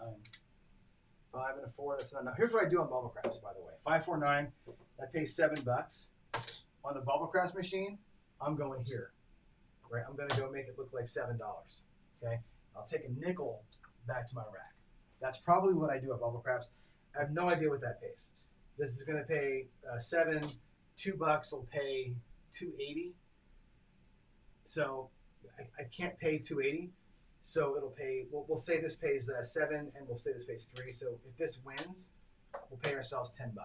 5 and a 4. That's not enough. Here's what I do on bubble craps, by the way. 5, 4, 9. That pays $7. On the bubble craps machine, I'm going here. Right? I'm going to go make it look like $7. Okay? I'll take a nickel back to my rack. That's probably what I do at bubble craps. I have no idea what that pays. This is going to pay 7. $2 will pay $2.80. So I can't pay $2.80. So it'll pay. We'll say this pays 7, and we'll say this pays 3. So if this wins, we'll pay ourselves $10.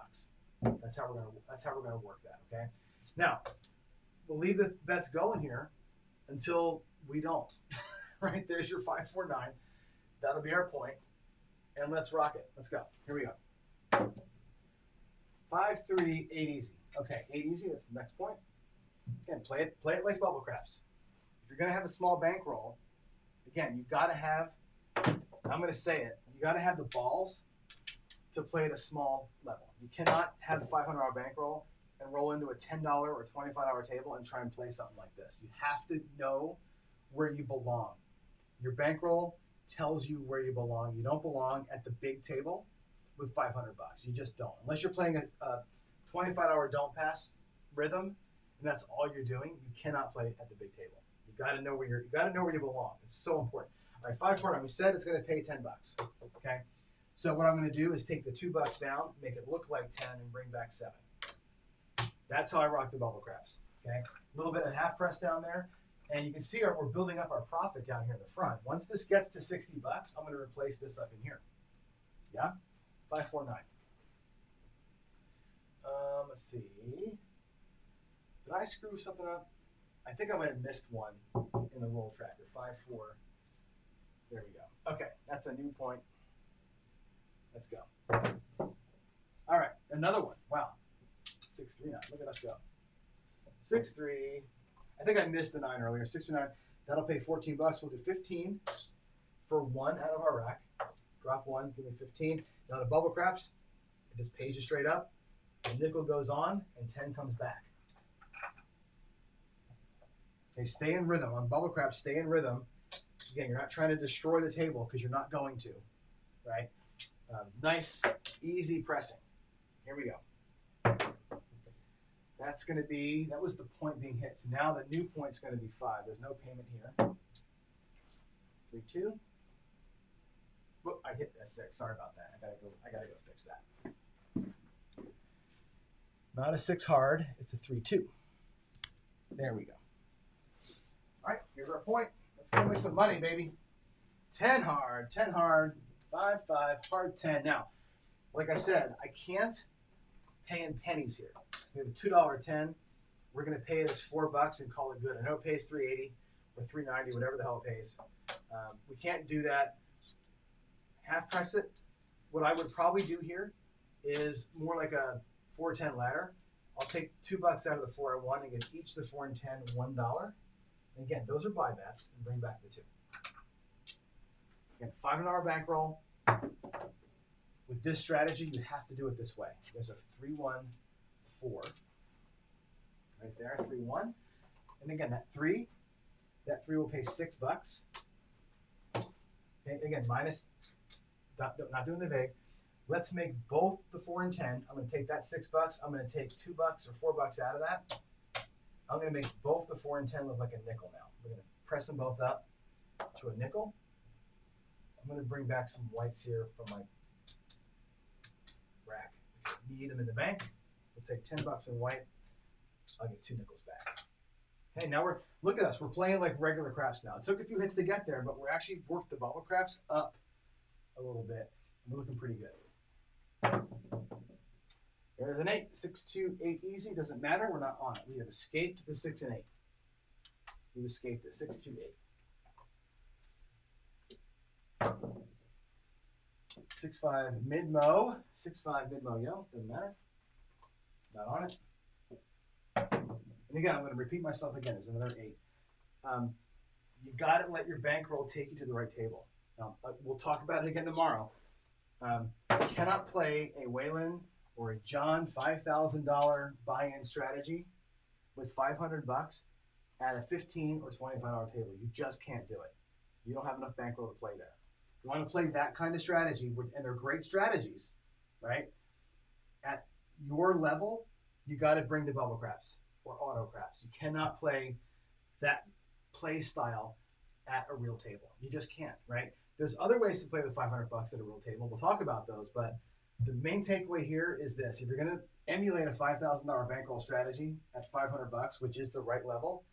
That's how we're gonna work that. Okay. Now we'll leave the bets going here until we don't. Right. There's your 5, 4, 9. That'll be our point. And let's rock it. Let's go. Here we go. 5, 3, 8 easy. Okay, 8 easy. That's the next point. Again, play it like bubble craps. If you're gonna have a small bankroll, again, you got to have, I'm going to say it, you got to have the balls to play at a small level. You cannot have a $500 bankroll and roll into a $10 or $25 table and try and play something like this. You have to know where you belong. Your bankroll tells you where you belong. You don't belong at the big table with $500. You just don't. Unless you're playing a $25 don't pass rhythm, and that's all you're doing, you cannot play at the big table. You got to know where you belong. It's so important. All right, 5, 4, 9. We said it's going to pay $10. Okay. So what I'm going to do is take the $2 down, make it look like 10, and bring back 7. That's how I rock the bubble craps. Okay. A little bit of half press down there, and you can see we're building up our profit down here in the front. Once this gets to $60, I'm going to replace this up in here. Yeah. 5, 4, 9. Let's see. Did I screw something up? I think I might have missed one in the roll tracker. 5, 4. There we go. Okay, that's a new point. Let's go. All right, another one. Wow. 6, 3, 9. Look at us go. 6, 3. I think I missed the 9 earlier. 6, 3, 9. That'll pay $14. We'll do 15 for 1 out of our rack. Drop 1, give me 15. Now the bubble craps, it just pays you straight up. The nickel goes on, and 10 comes back. Okay, stay in rhythm. On bubble craps, stay in rhythm. Again, you're not trying to destroy the table because you're not going to, right? Nice, easy pressing. Here we go. That's going to be, that was the point being hit. So now the new point's going to be 5. There's no payment here. 3, 2. Whoop, I hit that 6. Sorry about that. I gotta go fix that. Not a 6 hard, it's a 3-2. There we go. All right, here's our point. Let's go make some money, baby. 10 hard, 10 hard, 5, 5, hard 10. Now, like I said, I can't pay in pennies here. We have a $2 10. We're going to pay it as $4 and call it good. I know it pays $3.80 or $3.90, whatever the hell it pays. We can't do that. Half price it. What I would probably do here is more like a 4-10 ladder. I'll take $2 out of the 4 I won and get each the 4 and 10 $1. And again, those are buy bets and bring back the 2. Again, $500 bankroll. With this strategy, you have to do it this way. There's a 3-1-4 right there, 3-1. And again, that 3 will pay $6. Okay, again, minus, not doing the vig. Let's make both the 4 and 10. I'm going to take that $6. I'm going to take $2 or $4 out of that. I'm going to make both the 4 and 10 look like a nickel now. We're going to press them both up to a nickel. I'm going to bring back some whites here from my rack. We need them in the bank. We'll take $10 in white. I'll get 2 nickels back. Okay, now look at us. We're playing like regular craps now. It took a few hits to get there, but we're actually worked the bubble craps up a little bit. We're looking pretty good. There's an 8, 6, 2, 8 easy. Doesn't matter. We're not on it. We have escaped the 6 and 8. We've escaped the 6, 2, 8. 6, 5 mid mo. 6, 5 mid mo. Yo, doesn't matter. Not on it. And again, I'm going to repeat myself again. There's another 8. You got to let your bankroll take you to the right table. Now, we'll talk about it again tomorrow. You cannot play a Waylon or a John $5,000 buy-in strategy with $500 at a $15 or $25 table. You just can't do it. You don't have enough bankroll to play there. You want to play that kind of strategy, and they're great strategies, right? At your level, you got to bring the bubble craps or auto craps. You cannot play that play style at a real table. You just can't, right? There's other ways to play with $500 at a real table. We'll talk about those, but the main takeaway here is this. If you're going to emulate a $5,000 bankroll strategy at $500, which is the right level,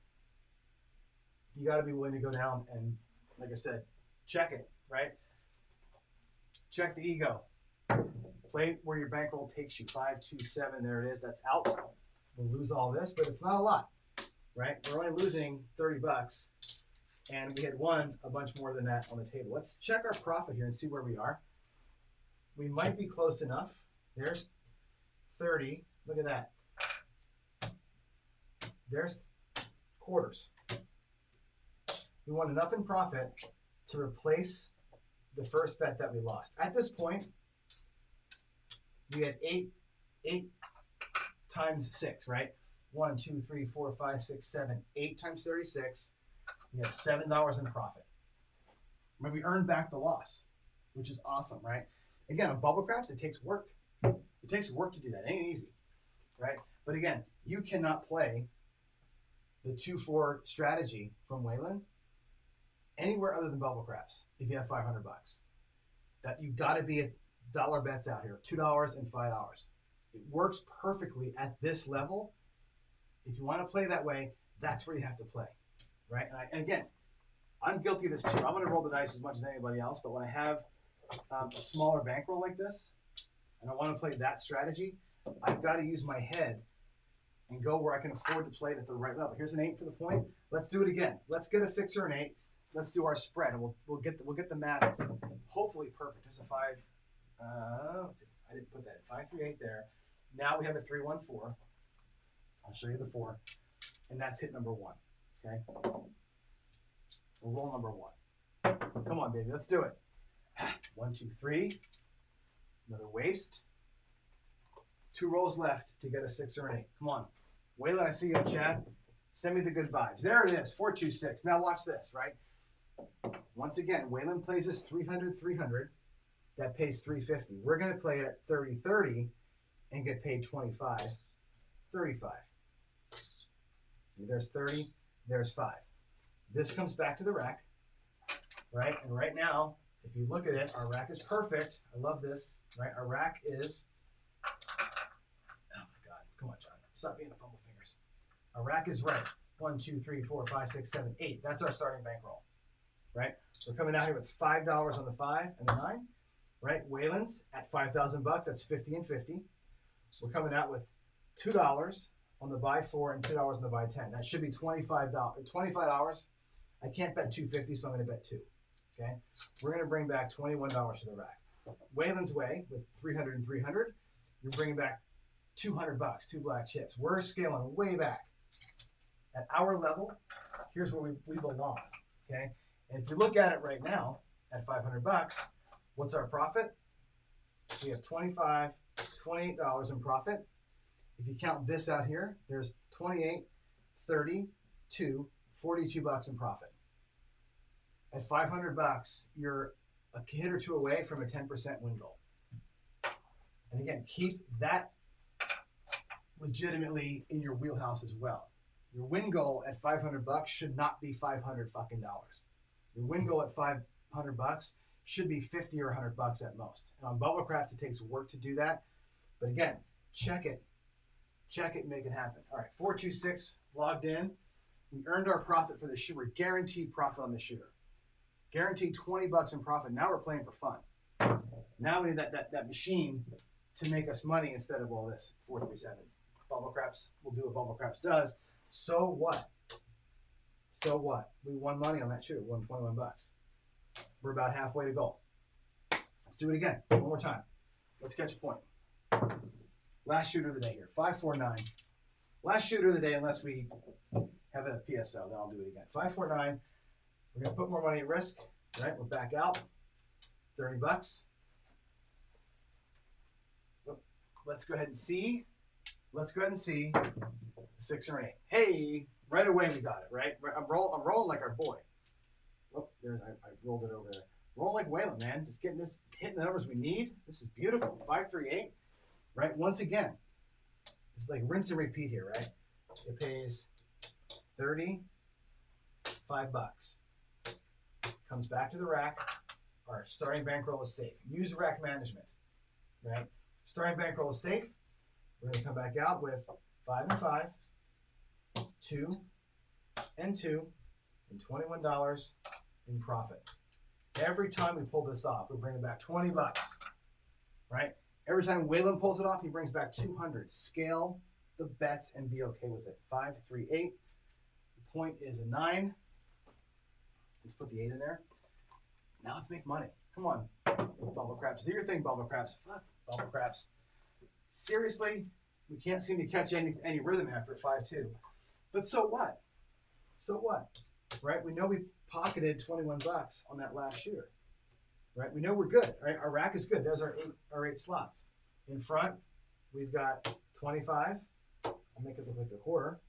you got to be willing to go down and, like I said, check it, right? Check the ego. Play where your bankroll takes you. 5, 2, 7, there it is. That's out. We'll lose all this, but it's not a lot, right? We're only losing $30. And we had won a bunch more than that on the table. Let's check our profit here and see where we are. We might be close enough. There's 30. Look at that. There's quarters. We won enough in profit to replace the first bet that we lost. At this point, we had 8 times 6, right? 1, 2, 3, 4, 5, 6, 7, 8 times 36. We have $7 in profit. I mean, we earned back the loss, which is awesome, right? Again, on bubble craps, it takes work. It takes work to do that. It ain't easy, right? But again, you cannot play the 2-4 strategy from Waylon anywhere other than bubble craps if you have $500. That you got to be at dollar bets out here, $2 and $5. It works perfectly at this level. If you want to play that way, that's where you have to play. Right, and again, I'm guilty of this too. I'm going to roll the dice as much as anybody else, but when I have a smaller bankroll like this, and I want to play that strategy, I've got to use my head and go where I can afford to play it at the right level. Here's an 8 for the point. Let's do it again. Let's get a 6 or an 8. Let's do our spread, and we'll get the math hopefully perfect. There's a 5. Let's see. I didn't put that in. 5, 3, 8 there. Now we have a 3, 1, 4. I'll show you the 4, and that's hit number 1. Okay, we'll roll number 1. Come on, baby, let's do it. 1, 2, 3. Another waste. 2 rolls left to get a 6 or an 8. Come on. Waylon, I see you in chat. Send me the good vibes. There it is, 4, 2, 6. Now watch this, right? Once again, Waylon plays this 300, 300. That pays $350. We're going to play it at 30, 30 and get paid 25, 35. There's 30. There's 5. This comes back to the rack, right? And right now, if you look at it, our rack is perfect. I love this, right? Our rack is, oh my God, come on. Stop being a fumble fingers. Our rack is right. 1, 2, 3, 4, 5, 6, 7, 8. That's our starting bankroll, right? We're coming out here with $5 on the 5 and the 9, right? Wayland's at 5,000 bucks. That's 50 and 50. We're coming out with $2 on the buy 4 and $2 on the buy 10. That should be $25. $25. I can't bet 250, so I'm going to bet 2. Okay, we're going to bring back $21 to the rack. Wayland's way with 300 and 300. You're bringing back 200 bucks, 2 black chips. We're scaling way back. At our level, here's where we belong. Okay, and if you look at it right now at 500 bucks, what's our profit? We have $28 in profit. If you count this out here, there's 28, 32, 42 bucks in profit. At 500 bucks, you're a hit or two away from a 10% win goal. And again, keep that legitimately in your wheelhouse as well. Your win goal at 500 bucks should not be 500 fucking dollars. Your win goal at 500 bucks should be 50 or 100 bucks at most. And on Bubblecrafts, it takes work to do that. But again, check it, make it happen. All right, 426 logged in. We earned our profit for the shooter. We're guaranteed profit on the shooter. Guaranteed 20 bucks in profit. Now we're playing for fun. Now we need that machine to make us money instead of all this. 437. Bubblecrafts will do what Bubblecrafts does. So what? So what? We won money on that shooter. Won 21 bucks. We're about halfway to goal. Let's do it again. One more time. Let's catch a point. Last shooter of the day here. 549. Last shooter of the day, unless we have a PSO, then I'll do it again. 549. We're going to put more money at risk, right? We're back out. 30 bucks. Let's go ahead and see. Let's go ahead and see a 6 or an 8. Hey, right away we got it, right? I'm rolling like our boy. Oh, there's I rolled it over there. Roll like Wayland, man. Just getting this, hitting the numbers we need. This is beautiful. 538, right? Once again, it's like rinse and repeat here, right? It pays 35 bucks. Comes back to the rack. Our starting bankroll is safe. Use rack management, right? Starting bankroll is safe. We're going to come back out with 5 and 5, 2 and 2, and $21 in profit. Every time we pull this off, we're bringing back 20 bucks, right? Every time Wayland pulls it off, he brings back 200. Scale the bets and be okay with it. 5, 3, 8. The point is a 9. Let's put the 8 in there. Now let's make money. Come on, Bubblecrafts. Do your thing, Bubblecrafts. Fuck, Bubblecrafts. Seriously, we can't seem to catch any rhythm after 5-2. But so what? So what? Right? We know we pocketed 21 bucks on that last shooter. Right? We know we're good. Right? Our rack is good. There's our eight slots. In front, we've got 25. I'll make it look like a quarter.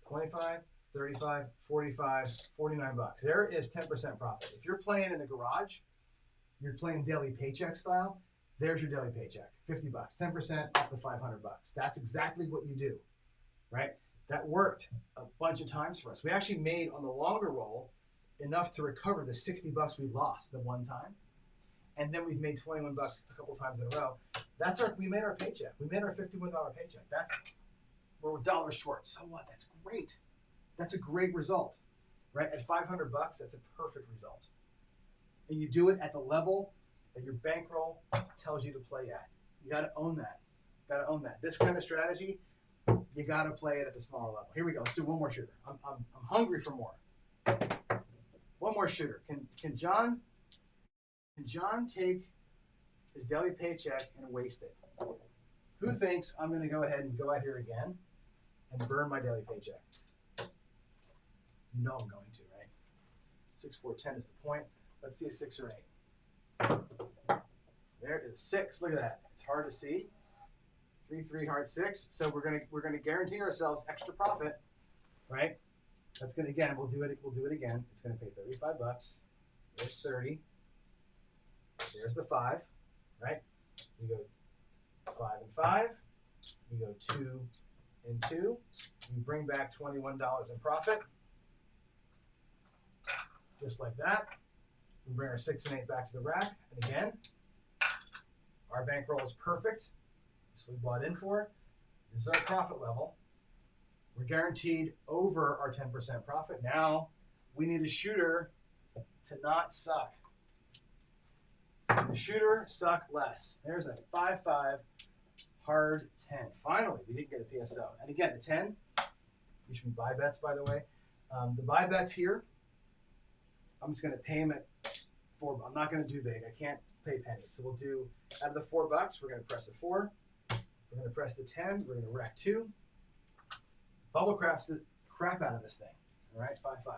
25, 35, 45, 49 bucks. There is 10% profit. If you're playing in the garage, you're playing daily paycheck style, there's your daily paycheck. 50 bucks, 10% up to 500 bucks. That's exactly what you do, right? That worked a bunch of times for us. We actually made on the longer roll enough to recover the 60 bucks we lost the one time. And then we've made 21 bucks a couple times in a row. We made our paycheck. We made our $51 paycheck. We're $1 short. So what? That's great. That's a great result, right? At 500 bucks, that's a perfect result. And you do it at the level that your bankroll tells you to play at. You got to own that. Got to own that. This kind of strategy, you got to play it at the smaller level. Here we go. Let's do one more shooter. I'm hungry for more. One more shooter. Can John take his daily paycheck and waste it? Who thinks I'm going to go ahead and go out here again and burn my daily paycheck? You know I'm going to, right? 6, 4, 10 is the point. Let's see a 6 or 8. There is 6. Look at that. It's hard to see. 3, 3, hard 6. So we're gonna guarantee ourselves extra profit, right? That's gonna we'll do it again. It's gonna pay 35 bucks. There's 30. There's the 5, right? You go 5 and 5. You go 2 and 2. You bring back $21 in profit. Just like that. We bring our 6 and 8 back to the rack. And again, our bankroll is perfect. So we bought in for. This is our profit level. We're guaranteed over our 10% profit. Now we need a shooter to not suck. The shooter suck less. There's a 5-5 hard 10. Finally, we didn't get a PSO. And again, the 10, these should be buy bets, by the way. The buy bets here, I'm just going to pay them at 4. I'm not going to do vig. I can't pay pennies. So we'll do, out of the $4, we're going to press the 4. We're going to press the 10. We're going to rack 2. Bubble craps the crap out of this thing. All right, 5-5.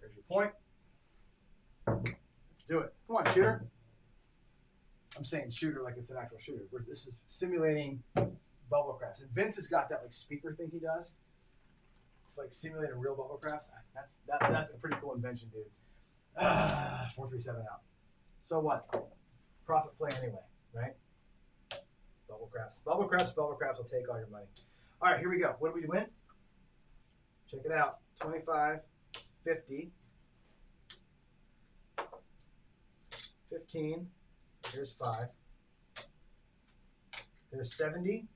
There's your point. Let's do it. Come on, shooter. I'm saying shooter like it's an actual shooter. Whereas this is simulating bubble craps. And Vince has got that like speaker thing he does. It's like simulating real bubble craps. That's a pretty cool invention, dude. 4-3-7 out. So what? Profit play anyway, right? Bubble craps. Bubble craps will take all your money. All right, here we go. What do we win? Check it out. 25, 50, 15. Here's 5. There's 70.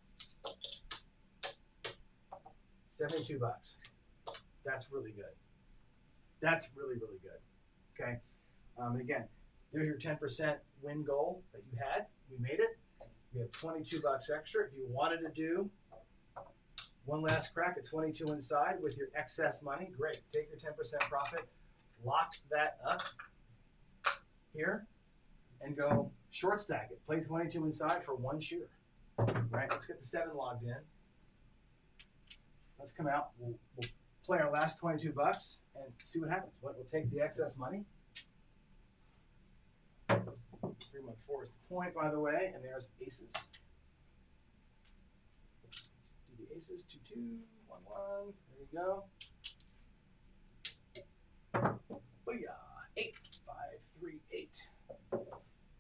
$72. That's really good. That's really, really good. Okay. And again, there's your 10% win goal that you had. We made it. We have $22 extra. If you wanted to do one last crack at 22 inside with your excess money, great. Take your 10% profit, lock that up here, and go short stack it. Play 22 inside for one shooter. Right? Let's get the 7 logged in. Let's come out. We'll play our last $22 and see what happens. We'll take the excess money. 3-1-4 is the point, by the way, and there's aces. Let's do the aces. 2-2, 1-1. There you go. Booyah! 8, 5, 3, 8.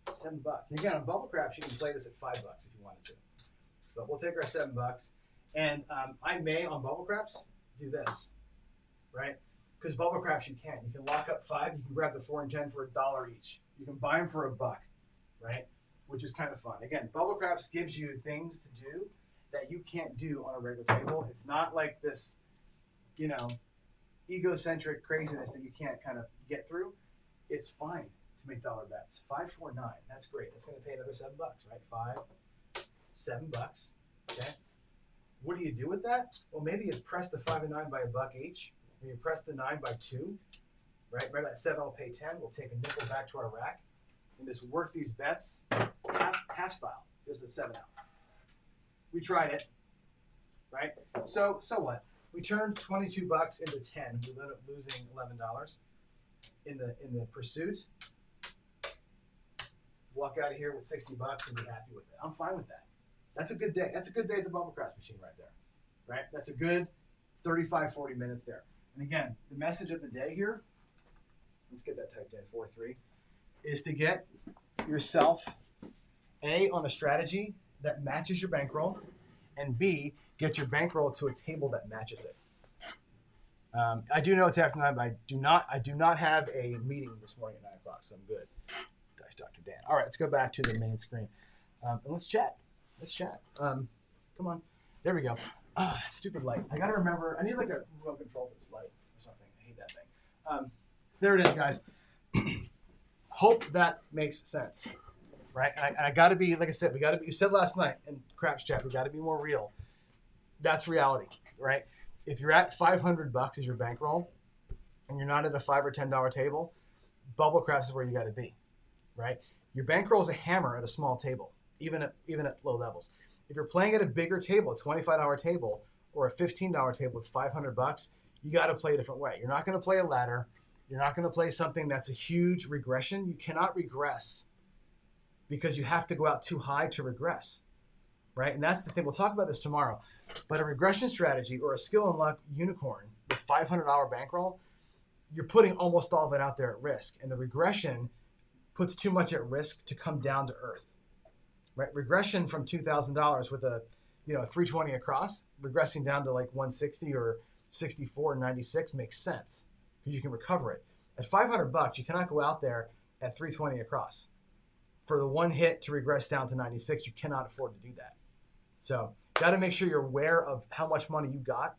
$7. And again, on bubble craps, you can play this at $5 if you wanted to. But we'll take our $7. And I may, on bubble craps, do this, right? Because bubble craps, you can. You can lock up 5. You can grab the 4 and 10 for $1 each. You can buy them for $1, right? Which is kind of fun. Again, bubble craps gives you things to do that you can't do on a regular table. It's not like this, you know, egocentric craziness that you can't kind of get through. It's fine to make dollar bets. 5, 4, 9. That's great. That's going to pay another $7, right? 5, $7. Okay. What do you do with that? Well, maybe you press the 5 and 9 by $1 each, or you press the 9 by 2, right? Right, that 7 will pay 10. We'll take a nickel back to our rack and just work these bets half style, just a 7 out. We tried it, right? So what? We turned $22 into 10. We ended up losing $11 in the pursuit. Walk out of here with $60 and be happy with it. I'm fine with that. That's a good day. That's a good day at the bubble craps machine right there, right? That's a good 35, 40 minutes there. And again, the message of the day here, let's get that typed in, 4-3, is to get yourself, A, on a strategy that matches your bankroll, and B, get your bankroll to a table that matches it. I do know it's after 9, but I do not have a meeting this morning at 9 o'clock, so I'm good. Dice Dr. Dan. All right, let's go back to the main screen. And let's chat. Come on. There we go. Stupid light. I got to remember. I need like a remote control for this light or something. I hate that thing. So there it is, guys. Hope that makes sense, right? And I got to be, like I said, we got to be. You said last night in Craps Chat, we got to be more real. That's reality, right? If you're at $500 as your bankroll, and you're not at a $5 or $10 table, bubble craps is where you got to be, right? Your bankroll is a hammer at a small table. Even at low levels. If you're playing at a bigger table, a $25 table or a $15 table with $500, you got to play a different way. You're not going to play a ladder. You're not going to play something that's a huge regression. You cannot regress because you have to go out too high to regress, right? And that's the thing. We'll talk about this tomorrow. But a regression strategy or a skill and luck unicorn with $500 bankroll, you're putting almost all of it out there at risk. And the regression puts too much at risk to come down to earth. Right, regression from $2,000 with a 320 across, regressing down to like 160 or 64 or 96 makes sense because you can recover it. At $500, you cannot go out there at 320 across. for the one hit to regress down to 96, you cannot afford to do that. So got to make sure you're aware of how much money you got,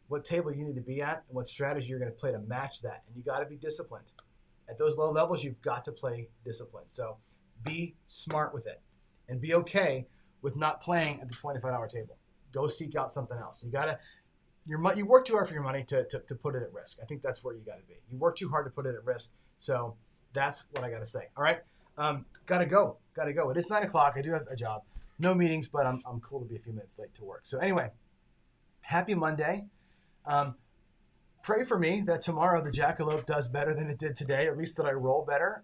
what table you need to be at, and what strategy you're going to play to match that. And you got to be disciplined. At those low levels, you've got to play disciplined. So be smart with it and be okay with not playing at the $25 table. Go seek out something else. You work too hard for your money to put it at risk. I think that's where you got to be. You work too hard to put it at risk. So that's what I got to say. All right. Gotta go. It is 9 o'clock. I do have a job. No meetings, but I'm cool to be a few minutes late to work. So anyway, happy Monday. Pray for me that tomorrow the jackalope does better than it did today, or at least that I roll better,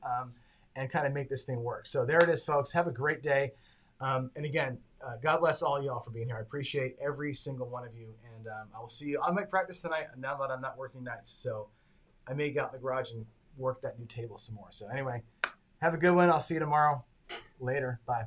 and kind of make this thing work. So there it is, folks. Have a great day. And again, God bless all y'all for being here. I appreciate every single one of you. And I will see you. I might practice tonight now that I'm not working nights. So I may get out in the garage and work that new table some more. So anyway, have a good one. I'll see you tomorrow. Later. Bye.